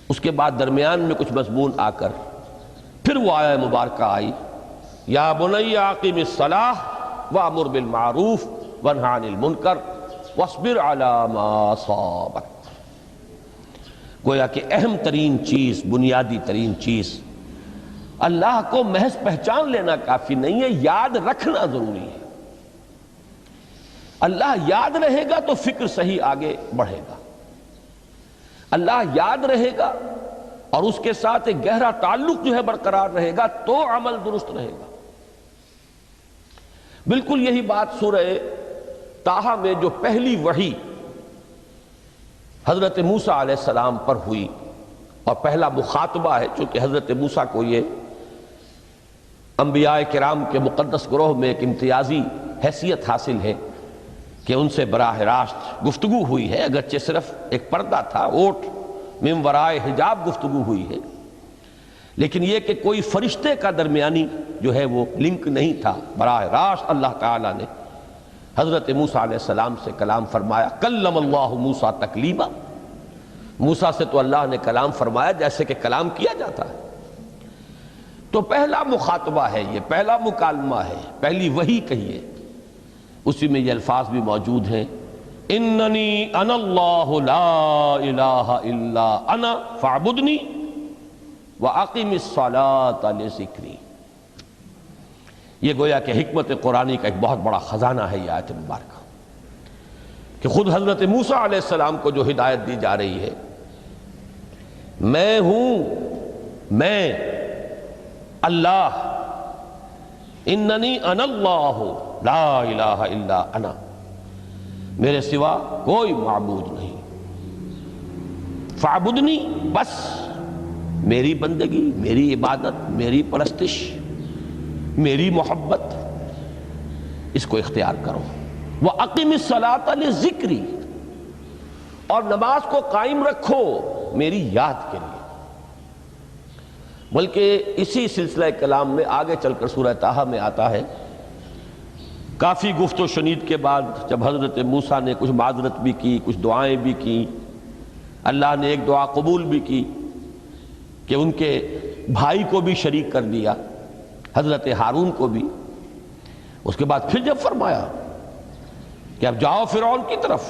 اس کے بعد درمیان میں کچھ مضمون آ کر پھر وہ آیہ مبارکہ آئی، یا بنی اقم الصلاۃ وامر بالمعروف وانہ عن المنکر واصبر علی ما اصابک۔ گویا کہ اہم ترین چیز، بنیادی ترین چیز، اللہ کو محض پہچان لینا کافی نہیں ہے، یاد رکھنا ضروری ہے۔ اللہ یاد رہے گا تو فکر صحیح آگے بڑھے گا، اللہ یاد رہے گا اور اس کے ساتھ ایک گہرا تعلق جو ہے برقرار رہے گا تو عمل درست رہے گا۔ بالکل یہی بات سورہ طٰہٰ میں جو پہلی وحی حضرت موسیٰ علیہ السلام پر ہوئی، اور پہلا مخاطبہ ہے، چونکہ حضرت موسیٰ کو یہ انبیاء کرام کے مقدس گروہ میں ایک امتیازی حیثیت حاصل ہے کہ ان سے براہ راست گفتگو ہوئی ہے، اگرچہ صرف ایک پردہ تھا، اوٹ من ورائے حجاب گفتگو ہوئی ہے، لیکن یہ کہ کوئی فرشتے کا درمیانی جو ہے وہ لنک نہیں تھا، براہ راست اللہ تعالیٰ نے حضرت موسیٰ علیہ السلام سے کلام فرمایا۔ کلم اللہ موسیٰ تکلیما، موسیٰ سے تو اللہ نے کلام فرمایا جیسے کہ کلام کیا جاتا ہے۔ تو پہلا مخاطبہ ہے، یہ پہلا مکالمہ ہے، پہلی وحی کہیے، اسی میں یہ الفاظ بھی موجود ہیں، اننی انا اللہ لا الہ الا انا فاعبدنی واقم الصلاۃ لذکری۔ یہ گویا کہ حکمت قرآنی کا ایک بہت بڑا خزانہ ہے یہ آیت مبارکہ، کہ خود حضرت موسیٰ علیہ السلام کو جو ہدایت دی جا رہی ہے، میں ہوں، میں اللہ، اننی انا اللہ لا الہ الا انا، میرے سوا کوئی معبود نہیں، فاعبدنی، بس میری بندگی، میری عبادت، میری پرستش، میری محبت، اس کو اختیار کرو۔ وَأَقِمِ الصَّلَاةَ لِذِكْرِي، اور نماز کو قائم رکھو میری یاد کے لیے۔ بلکہ اسی سلسلہ کلام میں آگے چل کر سورہ طٰہٰ میں آتا ہے، کافی گفت و شنید کے بعد جب حضرت موسیٰ نے کچھ معذرت بھی کی، کچھ دعائیں بھی کی، اللہ نے ایک دعا قبول بھی کی کہ ان کے بھائی کو بھی شریک کر دیا، حضرت ہارون کو بھی۔ اس کے بعد پھر جب فرمایا کہ اب جاؤ فرعون کی طرف،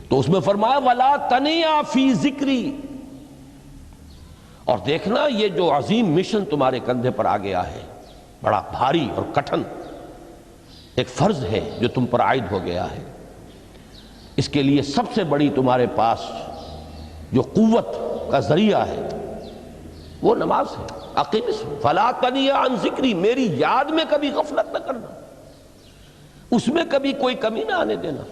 تو اس میں فرمایا وَلَا تَنِيَا فِي ذِكْرِي، اور دیکھنا یہ جو عظیم مشن تمہارے کندھے پر آ گیا ہے، بڑا بھاری اور کٹھن ایک فرض ہے جو تم پر عائد ہو گیا ہے، اس کے لیے سب سے بڑی تمہارے پاس جو قوت کا ذریعہ ہے وہ نماز ہے۔ اقیم فلا تنیا عن ذکری، میری یاد میں کبھی غفلت نہ کرنا، اس میں کبھی کوئی کمی نہ آنے دینا۔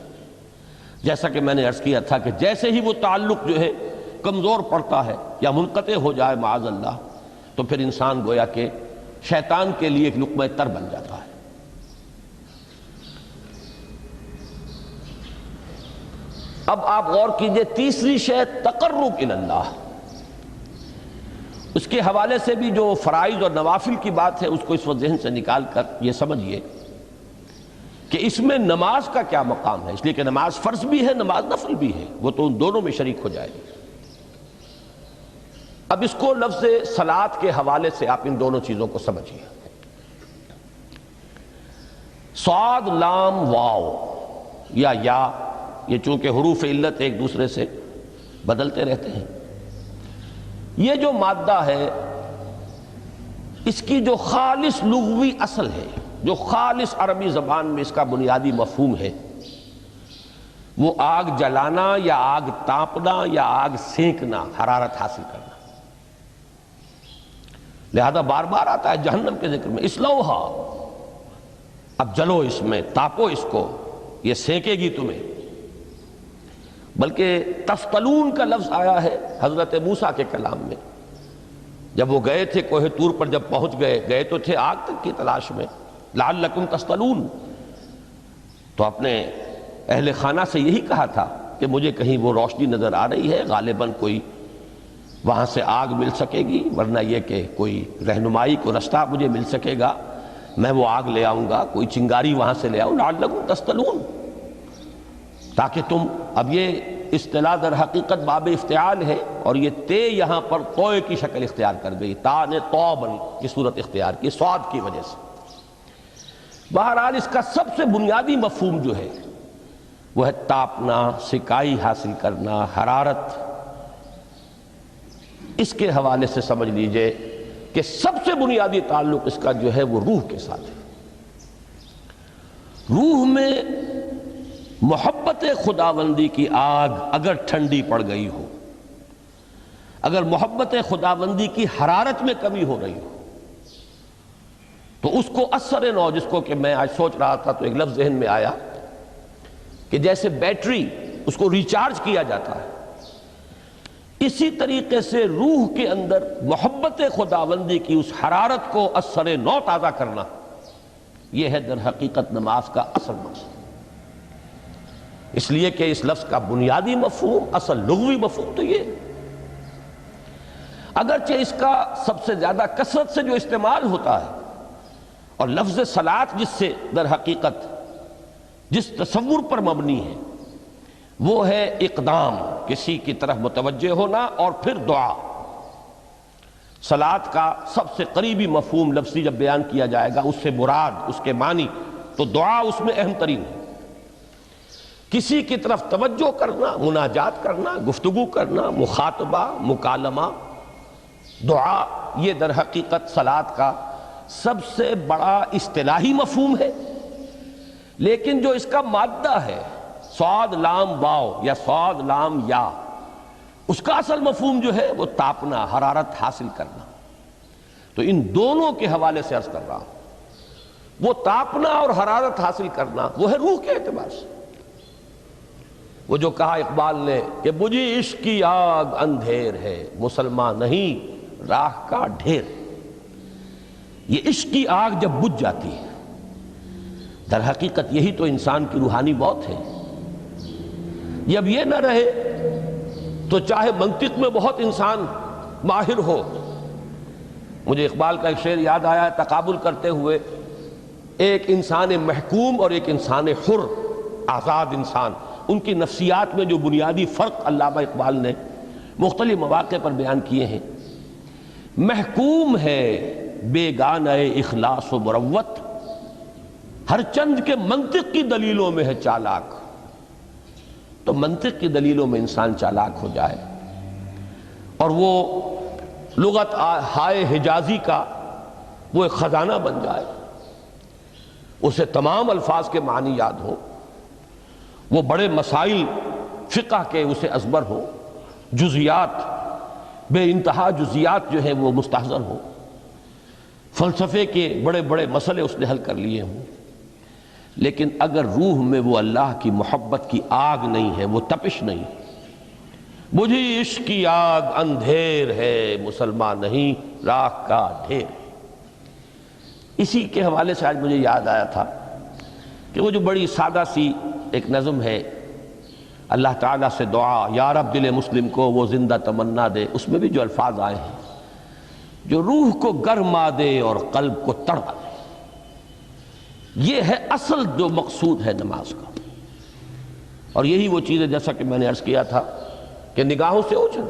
جیسا کہ میں نے عرض کیا تھا کہ جیسے ہی وہ تعلق جو ہے کمزور پڑتا ہے یا منقطع ہو جائے معاذ اللہ، تو پھر انسان گویا کہ شیطان کے لیے ایک لقمہ تر بن جاتا ہے۔ اب آپ غور کیجئے، تیسری شے تقرب الی اللہ، اس کے حوالے سے بھی جو فرائض اور نوافل کی بات ہے اس کو اس وقت ذہن سے نکال کر یہ سمجھیے کہ کہ اس میں نماز کا کیا مقام ہے، اس لیے کہ نماز فرض بھی ہے، نماز نفل بھی ہے، وہ تو ان دونوں میں شریک ہو جائے گی۔ اب اس کو لفظ صلاۃ کے حوالے سے آپ ان دونوں چیزوں کو سمجھیے۔ صاد لام واو یا یہ چونکہ حروف علت ایک دوسرے سے بدلتے رہتے ہیں، یہ جو مادہ ہے اس کی جو خالص لغوی اصل ہے، جو خالص عربی زبان میں اس کا بنیادی مفہوم ہے، وہ آگ جلانا یا آگ تاپنا یا آگ سینکنا، حرارت حاصل کرنا۔ لہذا بار بار آتا ہے جہنم کے ذکر میں، اسلوہا، اب جلو اس میں، تاپو اس کو، یہ سینکے گی تمہیں۔ بلکہ تفتلون کا لفظ آیا ہے حضرت موسیٰ کے کلام میں، جب وہ گئے تھے کوہ طور پر، جب پہنچ گئے تو تھے آگ تک کی تلاش میں، لعلکم تستلون، تو اپنے اہل خانہ سے یہی کہا تھا کہ مجھے کہیں وہ روشنی نظر آ رہی ہے، غالباً کوئی وہاں سے آگ مل سکے گی، ورنہ یہ کہ کوئی رہنمائی کو رستہ مجھے مل سکے گا، میں وہ آگ لے آؤں گا، کوئی چنگاری وہاں سے لے آؤں، لعلکم تستلون، تاکہ تم، اب یہ اصطلاح در حقیقت باب افتعال ہے، اور یہ تے یہاں پر توئے کی شکل اختیار کر گئی، تا نے تو بن کی صورت اختیار کی صاد کی وجہ سے۔ بہرحال اس کا سب سے بنیادی مفہوم جو ہے وہ ہے تاپنا، سکائی حاصل کرنا، حرارت۔ اس کے حوالے سے سمجھ لیجئے کہ سب سے بنیادی تعلق اس کا جو ہے وہ روح کے ساتھ ہے۔ روح میں محبت خداوندی کی آگ اگر ٹھنڈی پڑ گئی ہو، اگر محبت خداوندی کی حرارت میں کمی ہو رہی ہو، تو اس کو اثر نو، جس کو کہ میں آج سوچ رہا تھا تو ایک لفظ ذہن میں آیا کہ جیسے بیٹری اس کو ریچارج کیا جاتا ہے، اسی طریقے سے روح کے اندر محبت خداوندی کی اس حرارت کو اثر نو تازہ کرنا، یہ ہے در حقیقت نماز کا اصل مقصد۔ اس لیے کہ اس لفظ کا بنیادی مفہوم، اصل لغوی مفہوم تو یہ، اگرچہ اس کا سب سے زیادہ کثرت سے جو استعمال ہوتا ہے، اور لفظ صلاۃ جس سے در حقیقت جس تصور پر مبنی ہے وہ ہے اقدام، کسی کی طرف متوجہ ہونا اور پھر دعا۔ صلاۃ کا سب سے قریبی مفہوم لفظی جب بیان کیا جائے گا، اس سے مراد، اس کے معنی، تو دعا اس میں اہم ترین ہے۔ کسی کی طرف توجہ کرنا، مناجات کرنا، گفتگو کرنا، مخاطبہ، مکالمہ، دعا، یہ در حقیقت صلاۃ کا سب سے بڑا اصطلاحی مفہوم ہے۔ لیکن جو اس کا مادہ ہے، صاد لام واو یا صاد لام یا، اس کا اصل مفہوم جو ہے وہ تاپنا، حرارت حاصل کرنا۔ تو ان دونوں کے حوالے سے عرض کر رہا ہوں، وہ تاپنا اور حرارت حاصل کرنا وہ ہے روح کے اعتبار سے۔ وہ جو کہا اقبال نے کہ بجھی عشق کی آگ اندھیر ہے، مسلمان نہیں راہ کا ڈھیر۔ یہ عشق کی آگ جب بجھ جاتی ہے، در حقیقت یہی تو انسان کی روحانی موت ہے۔ جب یہ نہ رہے تو چاہے منطق میں بہت انسان ماہر ہو، مجھے اقبال کا ایک شعر یاد آیا ہے تقابل کرتے ہوئے، ایک انسان محکوم اور ایک انسان حر، آزاد انسان، ان کی نفسیات میں جو بنیادی فرق علامہ اقبال نے مختلف مواقع پر بیان کیے ہیں۔ محکوم ہے بیگانہ اخلاص و مروت، ہر چند کے منطق کی دلیلوں میں ہے چالاک۔ تو منطق کی دلیلوں میں انسان چالاک ہو جائے اور وہ لغت ہائے حجازی کا وہ ایک خزانہ بن جائے، اسے تمام الفاظ کے معنی یاد ہوں، وہ بڑے مسائل فقہ کے اسے ازبر ہو، جزیات، بے انتہا جزیات جو ہیں وہ مستحضر ہوں، فلسفے کے بڑے بڑے مسئلے اس نے حل کر لیے ہوں، لیکن اگر روح میں وہ اللہ کی محبت کی آگ نہیں ہے، وہ تپش نہیں، بجھی عشق کی آگ اندھیر ہے، مسلمان نہیں راہ کا ڈھیر۔ اسی کے حوالے سے آج مجھے یاد آیا تھا کہ وہ جو بڑی سادہ سی ایک نظم ہے، اللہ تعالیٰ سے دعا، یا رب دل مسلم کو وہ زندہ تمنا دے، اس میں بھی جو الفاظ آئے ہیں جو روح کو گرما دے اور قلب کو تڑپا دے۔ یہ ہے اصل جو مقصود ہے نماز کا. اور یہی وہ چیز ہے جیسا کہ میں نے عرض کیا تھا کہ نگاہوں سے اوجھل،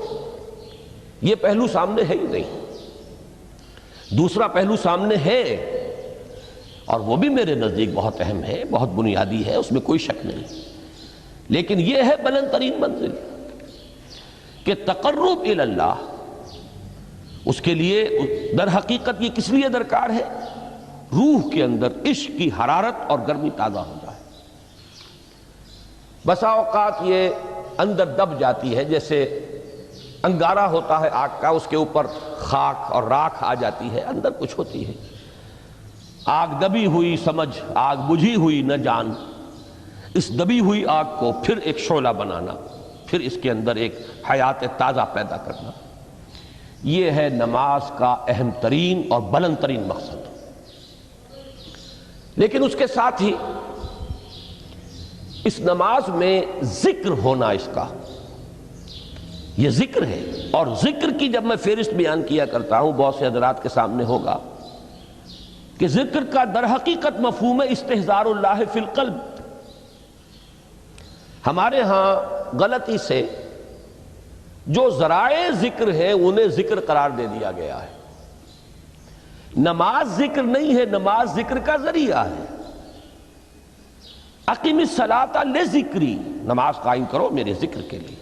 یہ پہلو سامنے ہے ہی نہیں. دوسرا پہلو سامنے ہے اور وہ بھی میرے نزدیک بہت اہم ہے، بہت بنیادی ہے، اس میں کوئی شک نہیں. لیکن یہ ہے بلند ترین منزل کہ تقرب الی اللہ، اس کے لیے در حقیقت یہ کس لیے درکار ہے؟ روح کے اندر عشق کی حرارت اور گرمی تازہ ہو جائے. بسا اوقات یہ اندر دب جاتی ہے، جیسے انگارہ ہوتا ہے آگ کا، اس کے اوپر خاک اور راکھ آ جاتی ہے، اندر کچھ ہوتی ہے. آگ دبی ہوئی سمجھ، آگ بجھی ہوئی نہ جان. اس دبی ہوئی آگ کو پھر ایک شعلہ بنانا، پھر اس کے اندر ایک حیات تازہ پیدا کرنا، یہ ہے نماز کا اہم ترین اور بلند ترین مقصد. لیکن اس کے ساتھ ہی اس نماز میں ذکر ہونا، اس کا یہ ذکر ہے. اور ذکر کی جب میں فہرست بیان کیا کرتا ہوں، بہت سے حضرات کے سامنے ہوگا کہ ذکر کا در حقیقت مفہوم ہے استحضار اللہ فی القلب. ہمارے ہاں غلطی سے جو ذرائع ذکر ہیں انہیں ذکر قرار دے دیا گیا ہے. نماز ذکر نہیں ہے، نماز ذکر کا ذریعہ ہے. اقیم الصلاۃ لذکری، نماز قائم کرو میرے ذکر کے لیے.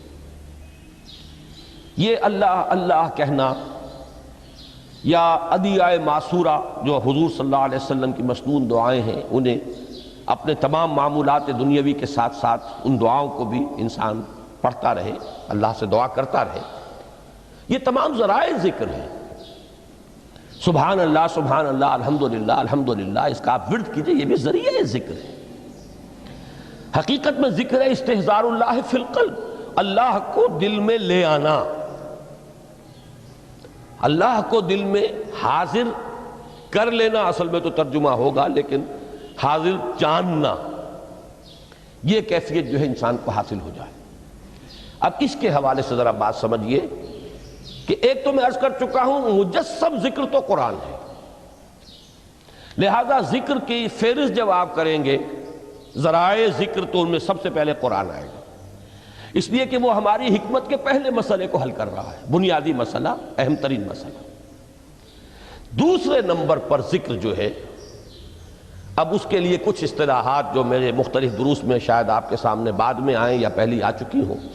یہ اللہ اللہ کہنا یا ادعیہ معصورہ جو حضور صلی اللہ علیہ وسلم کی مسنون دعائیں ہیں، انہیں اپنے تمام معمولات دنیاوی کے ساتھ ساتھ ان دعاؤں کو بھی انسان پڑھتا رہے، اللہ سے دعا کرتا رہے، یہ تمام ذرائع ذکر ہیں. سبحان اللہ الحمدللہ الحمدللہ، اس کا آپ ورد کیجئے، یہ بھی ذریعہ ذکر ہے. حقیقت میں ذکر ہے استحضار اللہ فی القلب، اللہ کو دل میں لے آنا، اللہ کو دل میں حاضر کر لینا. اصل میں تو ترجمہ ہوگا، لیکن حاضر جاننا، یہ کیفیت جو ہے انسان کو حاصل ہو جائے. اب اس کے حوالے سے ذرا بات سمجھیے کہ ایک تو میں عرض کر چکا ہوں مجسم ذکر تو قرآن ہے، لہذا ذکر کی فہرست جب آپ کریں گے ذرائع ذکر تو ان میں سب سے پہلے قرآن آئے گا، اس لیے کہ وہ ہماری حکمت کے پہلے مسئلے کو حل کر رہا ہے، بنیادی مسئلہ، اہم ترین مسئلہ. دوسرے نمبر پر ذکر جو ہے، اب اس کے لیے کچھ اصطلاحات جو میرے مختلف دروس میں شاید آپ کے سامنے بعد میں آئیں یا پہلی آ چکی ہوں،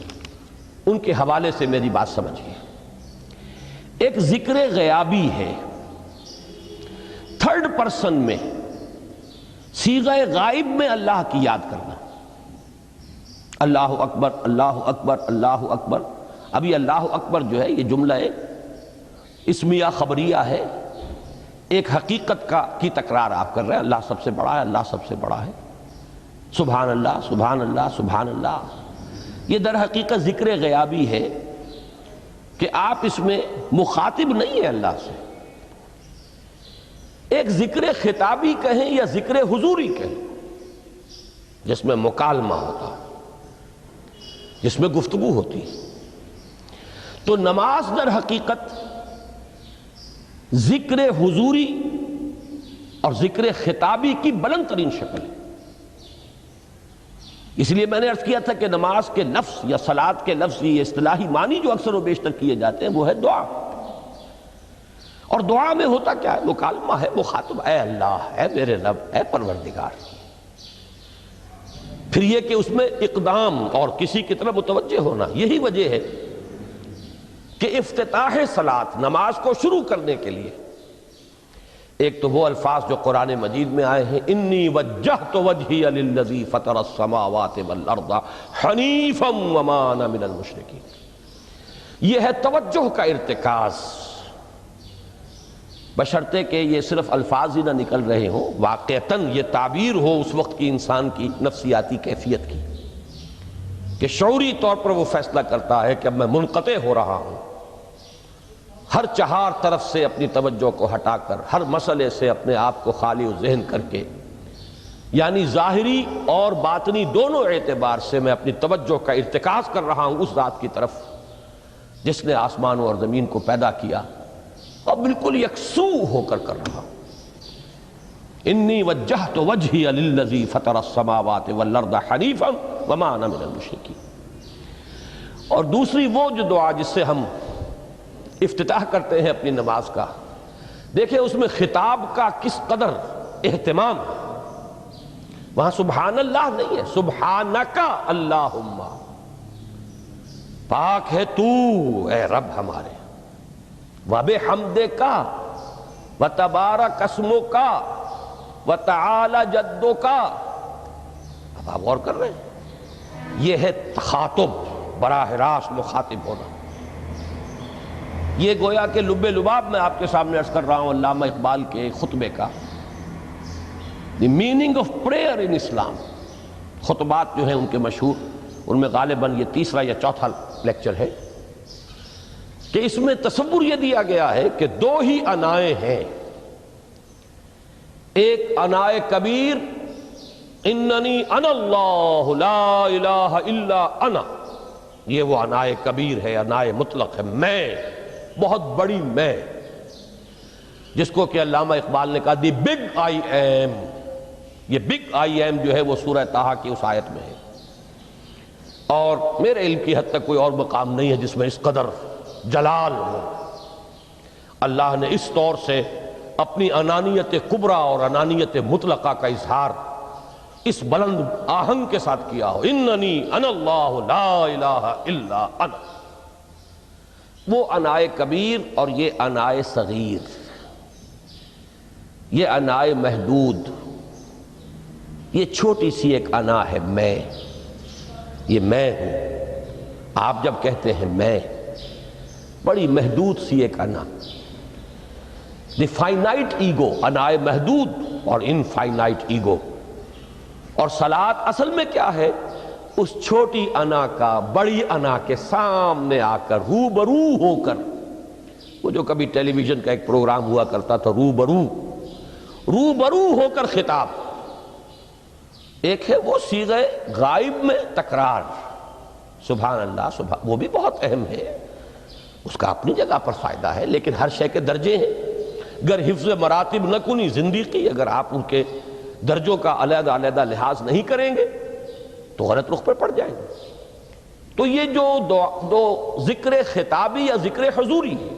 ان کے حوالے سے میری بات سمجھیے. ایک ذکر غیابی ہے، تھرڈ پرسن میں، صیغہ غائب میں اللہ کی یاد کرنا. اللہ اکبر اللہ اکبر اللہ اکبر. ابھی اللہ اکبر جو ہے یہ جملہ اسمیہ خبریہ ہے، ایک حقیقت کی تکرار آپ کر رہے ہیں، اللہ سب سے بڑا ہے، اللہ سب سے بڑا ہے. سبحان اللہ سبحان اللہ سبحان اللہ، یہ در حقیقت ذکر غیابی ہے کہ آپ اس میں مخاطب نہیں ہیں اللہ سے. ایک ذکر خطابی کہیں یا ذکر حضوری کہیں، جس میں مکالمہ ہوتا ہے، جس میں گفتگو ہوتی ہے. تو نماز در حقیقت ذکر حضوری اور ذکر خطابی کی بلند ترین شکل ہے. اس لیے میں نے عرض کیا تھا کہ نماز کے لفظ یا صلاۃ کے لفظ، یہ اصطلاحی معنی جو اکثر و بیشتر کیے جاتے ہیں وہ ہے دعا. اور دعا میں ہوتا کیا ہے؟ مکالمہ ہے، مخاطب، اے اللہ، اے میرے رب، اے پروردگار. پھر یہ کہ اس میں اقدام اور کسی کی طرف متوجہ ہونا. یہی وجہ ہے کہ افتتاح صلاۃ، نماز کو شروع کرنے کے لیے، ایک تو وہ الفاظ جو قرآن مجید میں آئے ہیں، انی وجہت وجہی للذی فطر السماوات والارض حنیفا وما انا من المشرکین. یہ ہے توجہ کا ارتکاز، بشرطے کہ یہ صرف الفاظ ہی نہ نکل رہے ہوں، واقعتاً یہ تعبیر ہو اس وقت کی انسان کی نفسیاتی کیفیت کی، کہ شعوری طور پر وہ فیصلہ کرتا ہے کہ اب میں منقطع ہو رہا ہوں، ہر چہار طرف سے اپنی توجہ کو ہٹا کر، ہر مسئلے سے اپنے آپ کو خالی و ذہن کر کے، یعنی ظاہری اور باطنی دونوں اعتبار سے میں اپنی توجہ کا ارتکاز کر رہا ہوں اس ذات کی طرف جس نے آسمانوں اور زمین کو پیدا کیا، اور بالکل یکسو ہو کر رہا ہوں. انی وجہت وجہی للذی فطر السماوات والارض حنیفا وما انا من المشرکین۔ اور دوسری وہ جو دعا جس سے ہم افتتاح کرتے ہیں اپنی نماز کا، دیکھیں اس میں خطاب کا کس قدر اہتمام ہے۔ وہاں سبحان اللہ نہیں ہے، سبحانک اللہم، پاک ہے تو اے رب ہمارے، وبحمدک وتبارک اسمک وتعالی جدک۔ اب آپ غور کر رہے ہیں، یہ ہے تخاطب، براہ راست مخاطب ہونا۔ یہ گویا کہ لب لباب میں آپ کے سامنے عرض کر رہا ہوں علامہ اقبال کے خطبے کا، دی میننگ آف پریئر ان اسلام۔ خطبات جو ہیں ان کے مشہور، ان میں غالباً یہ تیسرا یا چوتھا لیکچر ہے کہ اس میں تصور یہ دیا گیا ہے کہ دو ہی انائیں ہیں، ایک انائے کبیر اننی انا اللہ لا الہ الا انا، یہ وہ انائے کبیر ہے، انائے مطلق ہے، میں، بہت بڑی میں، جس کو کہ علامہ اقبال نے کہا دی بگ آئی ایم۔ یہ بگ آئی ایم جو ہے وہ سورہ طٰہٰ کی اس آیت میں ہے، اور میرے علم کی حد تک کوئی اور مقام نہیں ہے جس میں اس قدر جلال ہو۔ اللہ نے اس طور سے اپنی انانیت کبریٰ اور انانیت مطلقہ کا اظہار اس بلند آہنگ کے ساتھ کیا ہو، اننی انا اللہ لا الہ الا انا۔ وہ انائے کبیر اور یہ انائے صغیر، یہ انائے محدود، یہ چھوٹی سی ایک انا ہے میں، یہ میں ہوں۔ آپ جب کہتے ہیں میں، بڑی محدود سی ایک انا، دی فائنائٹ ایگو، انائے محدود اور انفائنائٹ ایگو۔ اور صلاۃ اصل میں کیا ہے؟ اس چھوٹی انا کا بڑی انا کے سامنے آ کر، روبرو ہو کر، وہ جو کبھی ٹیلی ویژن کا ایک پروگرام ہوا کرتا تھا، روبرو ہو کر خطاب۔ ایک ہے وہ صیغہ غائب میں تکرار، سبحان اللہ سبحان، وہ بھی بہت اہم ہے، اس کا اپنی جگہ پر فائدہ ہے، لیکن ہر شے کے درجے ہیں۔ گر حفظ مراتب نہ کنی زندگی، اگر آپ ان کے درجوں کا علیحدہ علیحدہ لحاظ نہیں کریں گے تو غلط رخ پر پڑ جائیں گے۔ تو یہ جو دو ذکر خطابی یا ذکر حضوری ہے،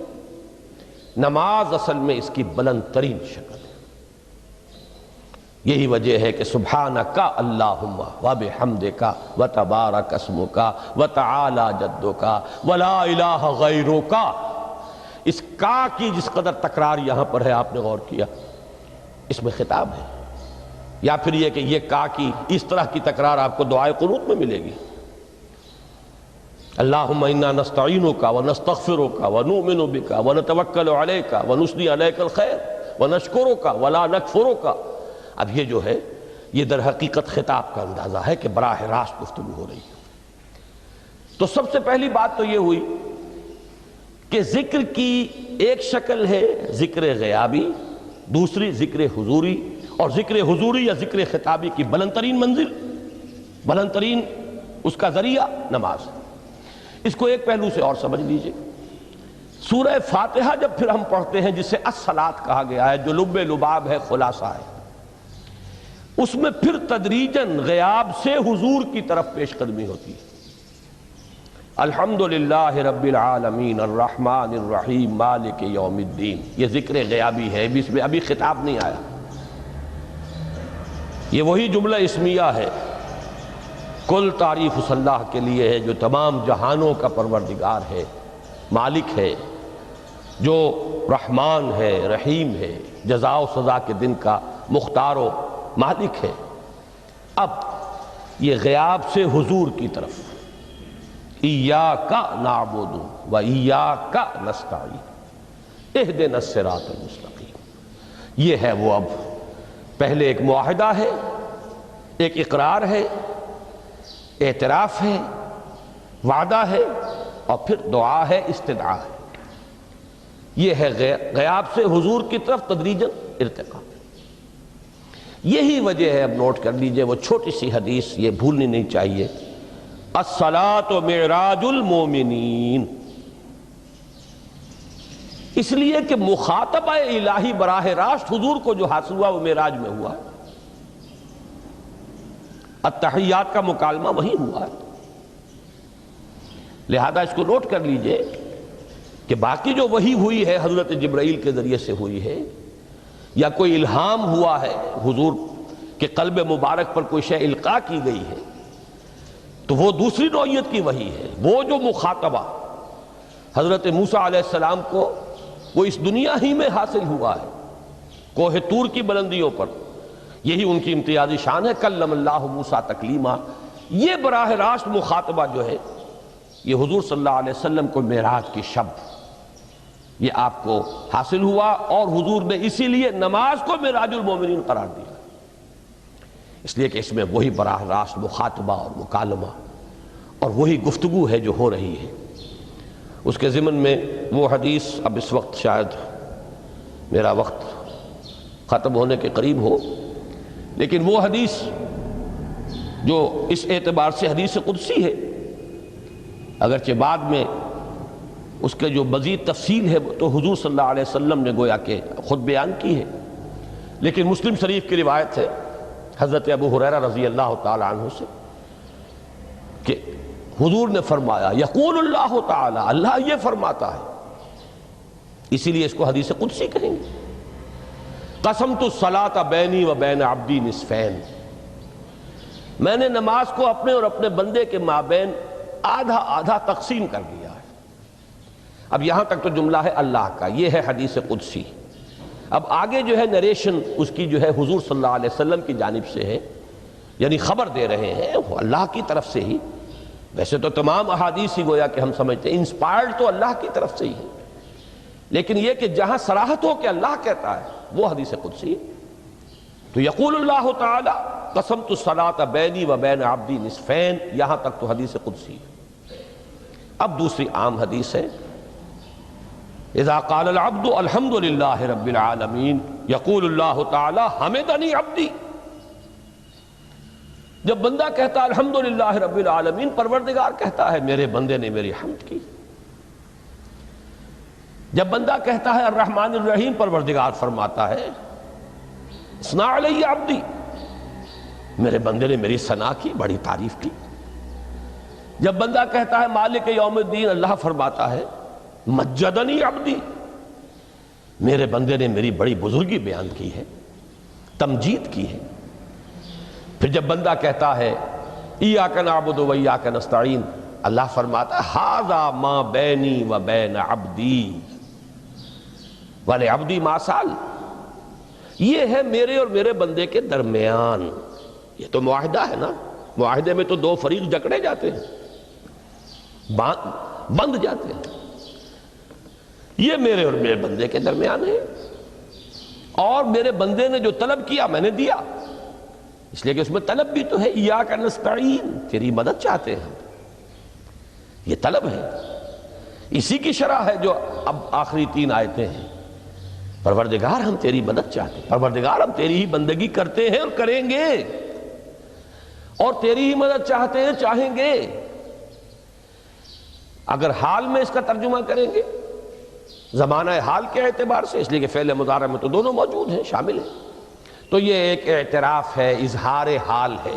نماز اصل میں اس کی بلند ترین شکل ہے۔ یہی وجہ ہے کہ سبحانک اللہم وبحمدک وتبارک اسمک وتعالی جدک ولا الہ غیرک۔ اس کا کی جس قدر تکرار یہاں پر ہے، آپ نے غور کیا، اس میں خطاب ہے، یا پھر یہ کہ یہ کا کی اس طرح کی تکرار آپ کو دعائے قنوت میں ملے گی۔ اللہم انا نستعینک ونستغفرک ونؤمن بک ونتوکل علیک ونثنی علیک الخیر ونشکرک ولا نکفرک۔ اب یہ جو ہے، یہ در حقیقت خطاب کا اندازہ ہے کہ براہ راست گفتگو ہو رہی ہے۔ تو سب سے پہلی بات تو یہ ہوئی کہ ذکر کی ایک شکل ہے ذکر غیابی، دوسری ذکر حضوری، اور ذکر حضوری یا ذکر خطابی کی بلند ترین منزل، بلند ترین اس کا ذریعہ نماز۔ اس کو ایک پہلو سے اور سمجھ لیجئے، سورہ فاتحہ جب پھر ہم پڑھتے ہیں، جسے الصلاۃ کہا گیا ہے، جو لب لباب ہے، خلاصہ ہے، اس میں پھر تدریجاً غیاب سے حضور کی طرف پیش قدمی ہوتی ہے۔ الحمدللہ رب العالمین الرحمن الرحیم مالک یوم الدین، یہ ذکر غیابی ہے، اس میں ابھی خطاب نہیں آیا۔ یہ وہی جملہ اسمیہ ہے، کل تعریف اس اللہ کے لیے ہے جو تمام جہانوں کا پروردگار ہے، مالک ہے، جو رحمان ہے، رحیم ہے، جزا و سزا کے دن کا مختار و مالک ہے۔ اب یہ غیاب سے حضور کی طرف، ایاک نعبد و ایاک نستعین اہدنا الصراط المستقیم، یہ ہے وہ۔ اب پہلے ایک معاہدہ ہے، ایک اقرار ہے، اعتراف ہے، وعدہ ہے، اور پھر دعا ہے، استدعا ہے۔ یہ ہے غیاب سے حضور کی طرف تدریجاً ارتقاء۔ یہی وجہ ہے، اب نوٹ کر لیجئے، وہ چھوٹی سی حدیث یہ بھولنی نہیں چاہیے، الصلاۃ معراج المومنین، اس لیے کہ مخاطبہ الہی براہ راست حضور کو جو حاصل ہوا وہ معراج میں ہوا، التحیات کا مکالمہ وہی ہوا ہے۔ لہذا اس کو نوٹ کر لیجئے کہ باقی جو وحی ہوئی ہے حضرت جبرائیل کے ذریعے سے ہوئی ہے، یا کوئی الہام ہوا ہے حضور کے قلب مبارک پر کوئی شے القاء کی گئی ہے، تو وہ دوسری نوعیت کی وحی ہے۔ وہ جو مخاطبہ حضرت موسیٰ علیہ السلام کو وہ اس دنیا ہی میں حاصل ہوا ہے، کوہ طور کی بلندیوں پر، یہی ان کی امتیازی شان ہے، کلم اللہ موسیٰ تکلیما۔ یہ براہ راست مخاطبہ جو ہے یہ حضور صلی اللہ علیہ وسلم کو معراج کی شب یہ آپ کو حاصل ہوا، اور حضور نے اسی لیے نماز کو معراج المومنین قرار دیا، اس لیے کہ اس میں وہی براہ راست مخاطبہ اور مکالمہ اور وہی گفتگو ہے جو ہو رہی ہے۔ اس کے ضمن میں وہ حدیث، اب اس وقت شاید میرا وقت ختم ہونے کے قریب ہو، لیکن وہ حدیث جو اس اعتبار سے حدیث قدسی ہے، اگرچہ بعد میں اس کے جو مزید تفصیل ہے تو حضور صلی اللہ علیہ وسلم نے گویا کہ خود بیان کی ہے، لیکن مسلم شریف کی روایت ہے حضرت ابو ہریرہ رضی اللہ تعالی عنہ سے کہ حضور نے فرمایا، یقول اللہ تعالی، اللہ یہ فرماتا ہے، اسی لیے اس کو حدیث قدسی کہیں گے، قسمت الصلاۃ بینی و بین عبدی نصفین، میں نے نماز کو اپنے اور اپنے بندے کے مابین آدھا آدھا تقسیم کر دیا ہے۔ اب یہاں تک تو جملہ ہے اللہ کا، یہ ہے حدیث قدسی۔ اب آگے جو ہے نریشن اس کی جو ہے حضور صلی اللہ علیہ وسلم کی جانب سے ہے، یعنی خبر دے رہے ہیں وہ اللہ کی طرف سے ہی۔ ویسے تو تمام احادیث ہی گویا کہ ہم سمجھتے ہیں انسپائرڈ تو اللہ کی طرف سے ہی ہے، لیکن یہ کہ جہاں صراحت ہو کہ اللہ کہتا ہے وہ حدیث قدسی ہے۔ تو یقول اللہ تعالی قسمت الصلاۃ بینی و بین عبدی نصفین، یہاں تک تو حدیث قدسی ہے۔ اب دوسری عام حدیث ہے، اذا قال العبد الحمد للہ رب العالمین یقول اللہ تعالی حمدنی عبدی، جب بندہ کہتا ہے الحمدللہ رب العالمین، پروردگار کہتا ہے میرے بندے نے میری حمد کی۔ جب بندہ کہتا ہے الرحمن الرحیم، پروردگار فرماتا ہے اثنا علی عبدی، میرے بندے نے میری ثنا کی، بڑی تعریف کی۔ جب بندہ کہتا ہے مالک یوم الدین، اللہ فرماتا ہے مجدنی عبدی، میرے بندے نے میری بڑی بزرگی بیان کی ہے، تمجید کی ہے۔ پھر جب بندہ کہتا ہے ایاک نعبد و ایاک نستعین، اللہ فرماتا ہے ھذا ما بینی و بین عبدی ولعبدی ما سأل، یہ ہے میرے اور میرے بندے کے درمیان۔ یہ تو معاہدہ ہے نا، معاہدے میں تو دو فریق جکڑے جاتے ہیں، بند جاتے ہیں، یہ میرے اور میرے بندے کے درمیان ہے، اور میرے بندے نے جو طلب کیا میں نے دیا، اس لیے کہ اس میں طلب بھی تو ہے، ایاک نستعین، تیری مدد چاہتے ہیں، یہ طلب ہے، اسی کی شرح ہے جو اب آخری 3 آیتیں ہیں۔ پروردگار ہم تیری مدد چاہتے ہیں، پروردگار ہم تیری ہی بندگی کرتے ہیں اور کریں گے، اور تیری ہی مدد چاہتے ہیں، چاہیں گے۔ اگر حال میں اس کا ترجمہ کریں گے زمانہ حال کے اعتبار سے، اس لیے کہ فعل مضارع میں تو دونوں موجود ہیں، شامل ہیں، تو یہ ایک اعتراف ہے، اظہار حال ہے۔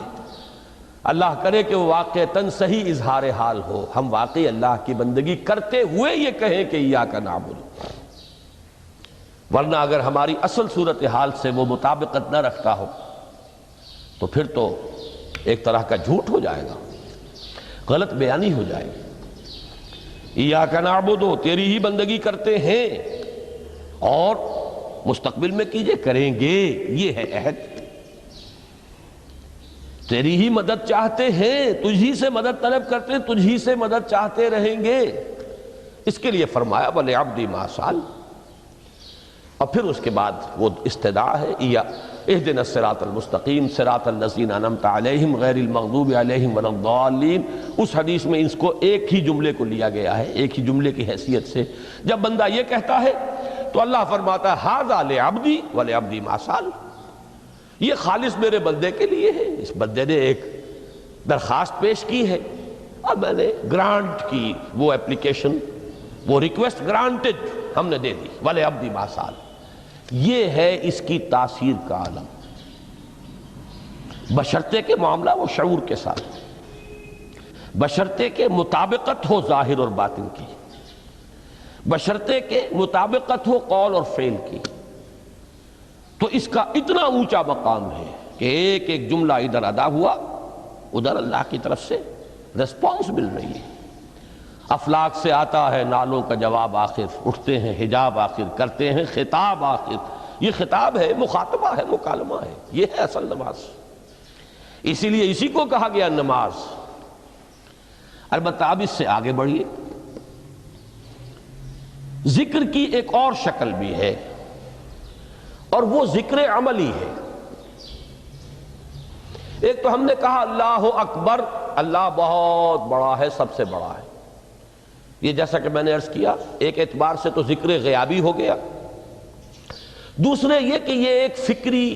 اللہ کرے کہ وہ واقعتاً صحیح اظہار حال ہو، ہم واقعی اللہ کی بندگی کرتے ہوئے یہ کہیں کہ ایاک نعبد، ورنہ اگر ہماری اصل صورتحال سے وہ مطابقت نہ رکھتا ہو تو پھر تو ایک طرح کا جھوٹ ہو جائے گا، غلط بیانی ہو جائے گی۔ ایاک نعبد، تیری ہی بندگی کرتے ہیں، اور مستقبل میں کیجئے، کریں گے، یہ ہے عہد، تیری ہی مدد چاہتے ہیں، تجھی سے مدد طلب کرتے ہیں، تجھی سے مدد چاہتے رہیں گے، اس کے لیے فرمایا وَلِعَبْدِ مَا سَأَلَ۔ اور پھر اس کے بعد وہ استدعا ہے، اهدنا الصراط المستقیم صراط الذین انعمت علیہم غیر المغضوب علیہم ولا الضالین۔ اس حدیث میں اس کو ایک ہی جملے کو لیا گیا ہے، ایک ہی جملے کی حیثیت سے۔ جب بندہ یہ کہتا ہے تو اللہ فرماتا ہے ھذا لعبدی ولعبدی ما سأل، یہ خالص میرے بندے کے لیے ہے، اس بندے نے ایک درخواست پیش کی ہے اور میں نے گرانٹ کی، وہ اپلیکیشن، وہ ریکویسٹ گرانٹڈ، ہم نے دے دی، وَلِعَبْدِ مَا سَأَلَ۔ یہ ہے اس کی تاثیر کا عالم، بشرطے کے معاملہ وہ شعور کے ساتھ، بشرطے کے مطابقت ہو ظاہر اور باطن کی، بشرطے کے مطابقت ہو قول اور فعل کی، تو اس کا اتنا اونچا مقام ہے کہ ایک ایک جملہ ادھر ادا ہوا، ادھر اللہ کی طرف سے ریسپانس مل رہی ہے۔ افلاک سے آتا ہے نالوں کا جواب آخر، اٹھتے ہیں حجاب آخر، کرتے ہیں خطاب آخر۔ یہ خطاب ہے، مخاطبہ ہے، مکالمہ ہے، یہ ہے اصل نماز۔ اسی لیے اسی کو کہا گیا نماز۔ البتہ اب اس سے آگے بڑھیے، ذکر کی ایک اور شکل بھی ہے، اور وہ ذکر عملی ہے۔ ایک تو ہم نے کہا اللہ اکبر، اللہ بہت بڑا ہے، سب سے بڑا ہے۔ یہ جیسا کہ میں نے عرض کیا، ایک اعتبار سے تو ذکر غیابی ہو گیا، دوسرے یہ کہ یہ ایک فکری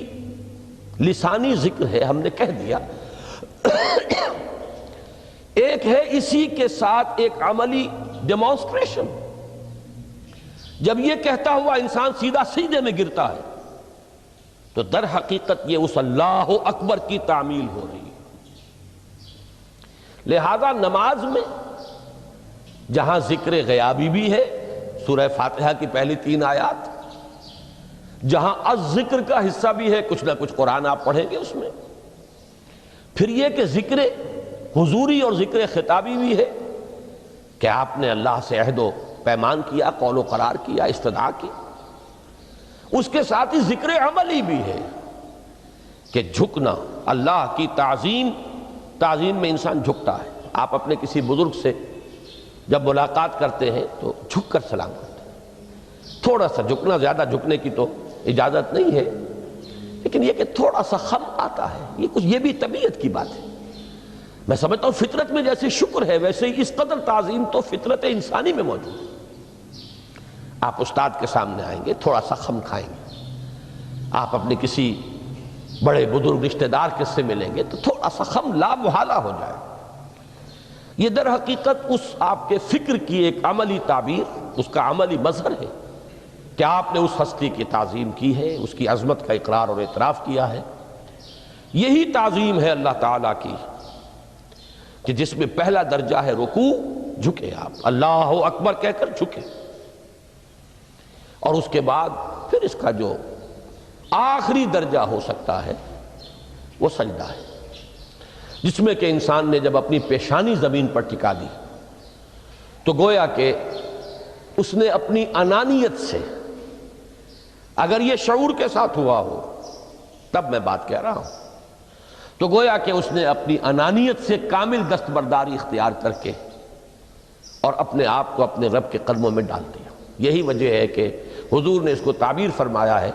لسانی ذکر ہے، ہم نے کہہ دیا۔ ایک ہے اسی کے ساتھ ایک عملی ڈیمانسٹریشن، جب یہ کہتا ہوا انسان سیدھا سجدے میں گرتا ہے تو در حقیقت یہ اس اللہ اکبر کی تعمیل ہو رہی ہے۔ لہذا نماز میں جہاں ذکر غیابی بھی ہے، سورہ فاتحہ کی پہلی 3 آیات، جہاں الذکر کا حصہ بھی ہے، کچھ نہ کچھ قرآن آپ پڑھیں گے اس میں، پھر یہ کہ ذکر حضوری اور ذکر خطابی بھی ہے کہ آپ نے اللہ سے عہد و پیمان کیا، قول و قرار کیا، استدعا کی۔ اس کے ساتھ ہی ذکر عملی بھی ہے کہ جھکنا، اللہ کی تعظیم میں انسان جھکتا ہے۔ آپ اپنے کسی بزرگ سے جب ملاقات کرتے ہیں تو جھک کر سلام کرتے ہیں، تھوڑا سا جھکنا، زیادہ جھکنے کی تو اجازت نہیں ہے، لیکن یہ کہ تھوڑا سا خم آتا ہے، یہ بھی طبیعت کی بات ہے۔ میں سمجھتا ہوں فطرت میں جیسے شکر ہے، ویسے ہی اس قدر تعظیم تو فطرت انسانی میں موجود ہے۔ آپ استاد کے سامنے آئیں گے، تھوڑا سا خم کھائیں گے، آپ اپنے کسی بڑے بزرگ رشتہ دار کے سے ملیں گے تو تھوڑا سا خم لا محالہ ہو جائے۔ یہ در حقیقت اس آپ کے فکر کی ایک عملی تعبیر، اس کا عملی مظہر ہے کہ آپ نے اس ہستی کی تعظیم کی ہے، اس کی عظمت کا اقرار اور اعتراف کیا ہے۔ یہی تعظیم ہے اللہ تعالیٰ کی کہ جس میں پہلا درجہ ہے رکوع، جھکے آپ، اللہ اکبر کہہ کر جھکے، اور اس کے بعد پھر اس کا جو آخری درجہ ہو سکتا ہے وہ سجدہ ہے، جس میں کہ انسان نے جب اپنی پیشانی زمین پر ٹکا دی تو گویا کہ اس نے اپنی انانیت سے، اگر یہ شعور کے ساتھ ہوا ہو تب میں بات کہہ رہا ہوں، تو گویا کہ اس نے اپنی انانیت سے کامل دستبرداری اختیار کر کے اور اپنے آپ کو اپنے رب کے قدموں میں ڈال دیا۔ یہی وجہ ہے کہ حضور نے اس کو تعبیر فرمایا ہے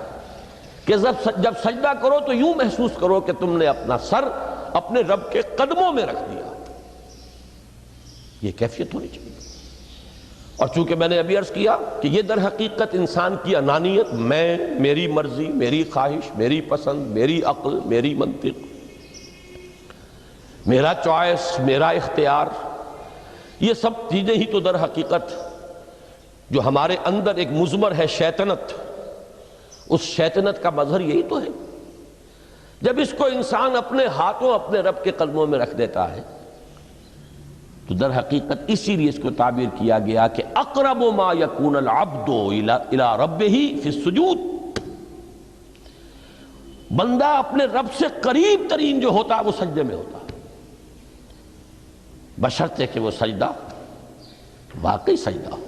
کہ جب سجدہ کرو تو یوں محسوس کرو کہ تم نے اپنا سر اپنے رب کے قدموں میں رکھ دیا۔ یہ کیفیت ہونی چاہیے۔ اور چونکہ میں نے ابھی عرض کیا کہ یہ در حقیقت انسان کی انانیت، میں، میری مرضی، میری خواہش، میری پسند، میری عقل، میری منطق، میرا چوائس، میرا اختیار، یہ سب چیزیں ہی تو در حقیقت جو ہمارے اندر ایک مضمر ہے شیطنت، اس شیطنت کا مظہر یہی تو ہے۔ جب اس کو انسان اپنے ہاتھوں اپنے رب کے قدموں میں رکھ دیتا ہے تو در حقیقت اسی لیے اس کو تعبیر کیا گیا کہ اقرب ما یکون العبد الی ربہ فی السجود، بندہ اپنے رب سے قریب ترین جو ہوتا ہے وہ سجدے میں ہوتا ہے، بشرطے کہ وہ سجدہ واقعی سجدہ ہو۔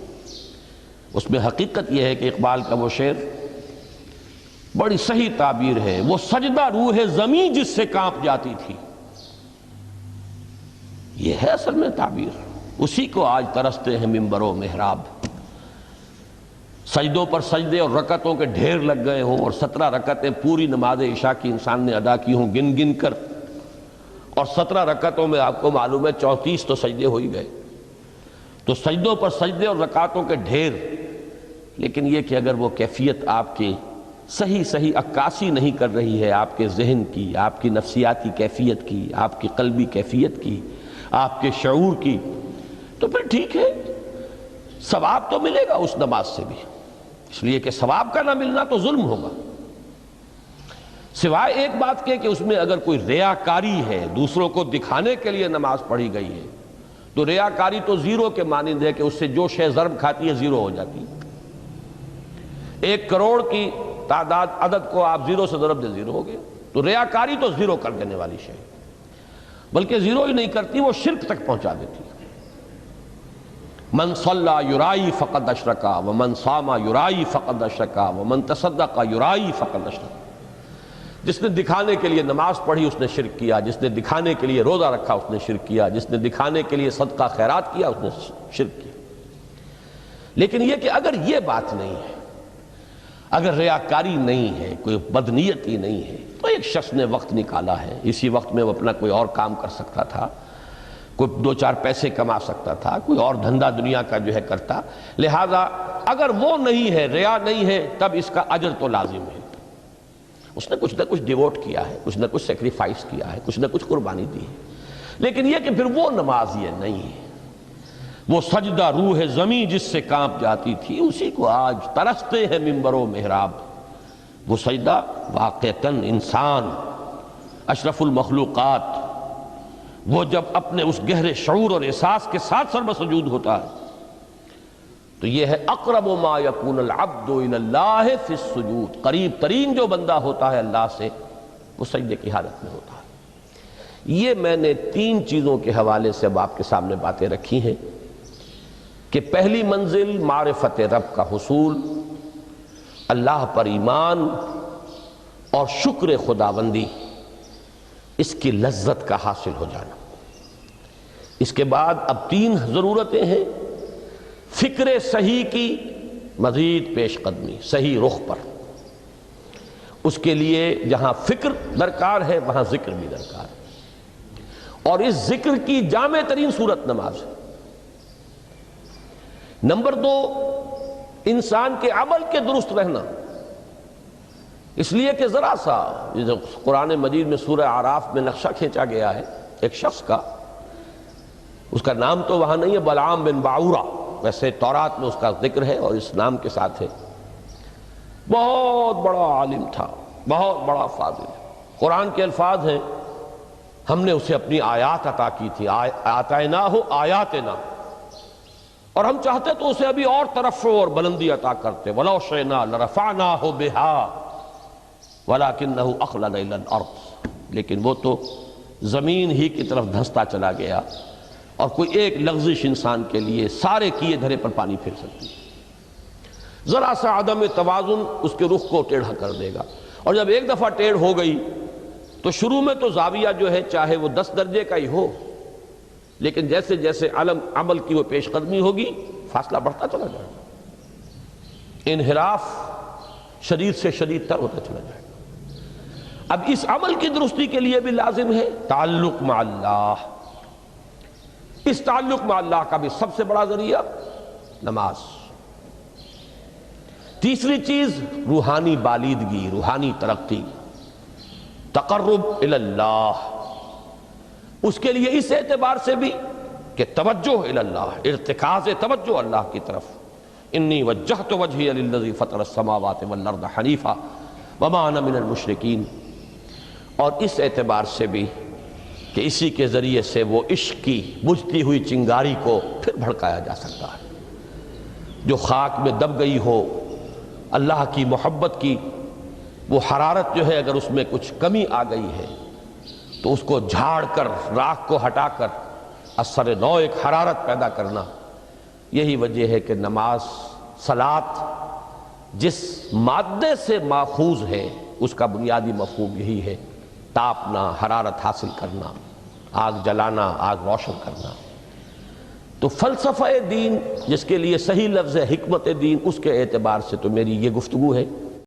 اس میں حقیقت یہ ہے کہ اقبال کا وہ شعر بڑی صحیح تعبیر ہے، وہ سجدہ روح زمین جس سے کانپ جاتی تھی، یہ ہے اصل میں تعبیر۔ اسی کو آج ترستے ہیں ممبر و محراب، سجدوں پر سجدے اور رکعتوں کے ڈھیر لگ گئے ہوں، اور 17 رکعتیں پوری نماز عشاء کی انسان نے ادا کی ہوں گن گن کر، اور 17 رکعتوں میں آپ کو معلوم ہے 34 تو سجدے ہو ہی گئے، تو سجدوں پر سجدے اور رکعتوں کے ڈھیر۔ لیکن یہ کہ اگر وہ کیفیت آپ کی صحیح عکاسی نہیں کر رہی ہے آپ کے ذہن کی، آپ کی نفسیاتی کیفیت کی، آپ کی قلبی کیفیت کی، آپ کے شعور کی، تو پھر ٹھیک ہے، ثواب تو ملے گا اس نماز سے بھی، اس لیے کہ ثواب کا نہ ملنا تو ظلم ہوگا، سوائے ایک بات کے کہ اس میں اگر کوئی ریاکاری ہے، دوسروں کو دکھانے کے لیے نماز پڑھی گئی ہے، تو ریاکاری تو زیرو کے مانند ہے کہ اس سے جو شے ضرب کھاتی ہے زیرو ہو جاتی ہے۔ 1 کروڑ کی تعداد عدد کو آپ زیرو سے ضرب دے زیرو ہو گئے، تو ریاکاری تو زیرو کر دینے والی شے، بلکہ زیرو ہی نہیں کرتی، وہ شرک تک پہنچا دیتی ہے۔ من صلی یرائی فقد اشرکا ومن صام یرائی فقد اشرکا ومن تصدق یرائی فقد اشرکا۔ جس نے دکھانے کے لیے نماز پڑھی اس نے شرک کیا، جس نے دکھانے کے لیے روزہ رکھا اس نے شرک کیا، جس نے دکھانے کے لیے صدقہ خیرات کیا اس نے شرک کیا۔ لیکن یہ کہ اگر یہ بات نہیں ہے، اگر ریاکاری نہیں ہے، کوئی بدنیتی نہیں ہے، تو ایک شخص نے وقت نکالا ہے، اسی وقت میں وہ اپنا کوئی اور کام کر سکتا تھا، کوئی 2-4 پیسے کما سکتا تھا، کوئی اور دھندا دنیا کا جو ہے کرتا، لہذا اگر وہ نہیں ہے، ریا نہیں ہے، تب اس کا اجر تو لازم ہے۔ اس نے کچھ نہ کچھ ڈیووٹ کیا ہے، کچھ نہ کچھ سیکریفائس کیا ہے، کچھ نہ کچھ قربانی دی ہے، لیکن یہ کہ پھر وہ نماز یہ نہیں ہے، وہ سجدہ روح زمین جس سے کانپ جاتی تھی اسی کو آج ترستے ہیں ممبر و محراب۔ وہ سجدہ واقعتاً انسان اشرف المخلوقات وہ جب اپنے اس گہرے شعور اور احساس کے ساتھ سر بسجود ہوتا ہے تو یہ ہے اقرب ما یکون العبد الی اللہ فی السجود، قریب ترین جو بندہ ہوتا ہے اللہ سے وہ سجدے کی حالت میں ہوتا ہے۔ یہ میں نے 3 چیزوں کے حوالے سے اب آپ کے سامنے باتیں رکھی ہیں کہ پہلی منزل معرفت رب کا حصول، اللہ پر ایمان اور شکر خداوندی، اس کی لذت کا حاصل ہو جانا۔ اس کے بعد اب 3 ضرورتیں ہیں، فکر صحیح کی مزید پیش قدمی، صحیح رخ پر، اس کے لیے جہاں فکر درکار ہے وہاں ذکر بھی درکار ہے، اور اس ذکر کی جامع ترین صورت نماز ہے۔ نمبر 2، انسان کے عمل کے درست رہنا، اس لیے کہ ذرا سا جو قرآن مجید میں سورہ اعراف میں نقشہ کھینچا گیا ہے ایک شخص کا، اس کا نام تو وہاں نہیں ہے، بلعام بن باعورہ، ویسے تورات میں اس کا ذکر ہے اور اس نام کے ساتھ ہے، بہت بڑا عالم تھا، بہت بڑا فاضل۔ قرآن کے الفاظ ہیں، ہم نے اسے اپنی آیات عطا کی تھی، آتیناہ آیاتنا، اور ہم چاہتے تو اسے ابھی اور ترفع اور بلندی عطا کرتے، وَلَوْ شِئْنَا لَرَفَعْنَاهُ بِهَا وَلَكِنَّهُ أَخْلَدَ إِلَى الْأَرْضِ، لیکن وہ تو زمین ہی کی طرف دھنستا چلا گیا، اور کوئی ایک لغزش انسان کے لیے سارے کیے دھرے پر پانی پھر سکتی ہے۔ ذرا سا عدم توازن اس کے رخ کو ٹیڑھا کر دے گا، اور جب ایک دفعہ ٹیڑھ ہو گئی تو شروع میں تو زاویہ جو ہے چاہے وہ 10 درجے کا ہی ہو، لیکن جیسے جیسے عمل کی وہ پیش قدمی ہوگی فاصلہ بڑھتا چلا جائے گا، انحراف شدید سے شدید تر ہوتا چلا جائے گا۔ اب اس عمل کی درستی کے لیے بھی لازم ہے تعلق مع اللہ، اس تعلق مع اللہ کا بھی سب سے بڑا ذریعہ نماز۔ تیسری چیز روحانی بالیدگی، روحانی ترقی، تقرب الی اللہ، اس کے لیے اس اعتبار سے بھی کہ توجہ الی اللہ، ارتکاز توجہ اللہ کی طرف، انی وجہت وجہی للذی فطر السماوات والارض حنیفا وما انا من المشرکین، اور اس اعتبار سے بھی کہ اسی کے ذریعے سے وہ عشق کی بجھتی ہوئی چنگاری کو پھر بھڑکایا جا سکتا ہے، جو خاک میں دب گئی ہو، اللہ کی محبت کی وہ حرارت جو ہے اگر اس میں کچھ کمی آ گئی ہے تو اس کو جھاڑ کر، راکھ کو ہٹا کر اثر نو ایک حرارت پیدا کرنا، یہی وجہ ہے کہ نماز، صلاۃ جس مادے سے ماخوذ ہے اس کا بنیادی مفہوم یہی ہے، تاپنا، حرارت حاصل کرنا، آگ جلانا، آگ روشن کرنا۔ تو فلسفہ دین جس کے لیے صحیح لفظ ہے حکمت دین، اس کے اعتبار سے تو میری یہ گفتگو ہے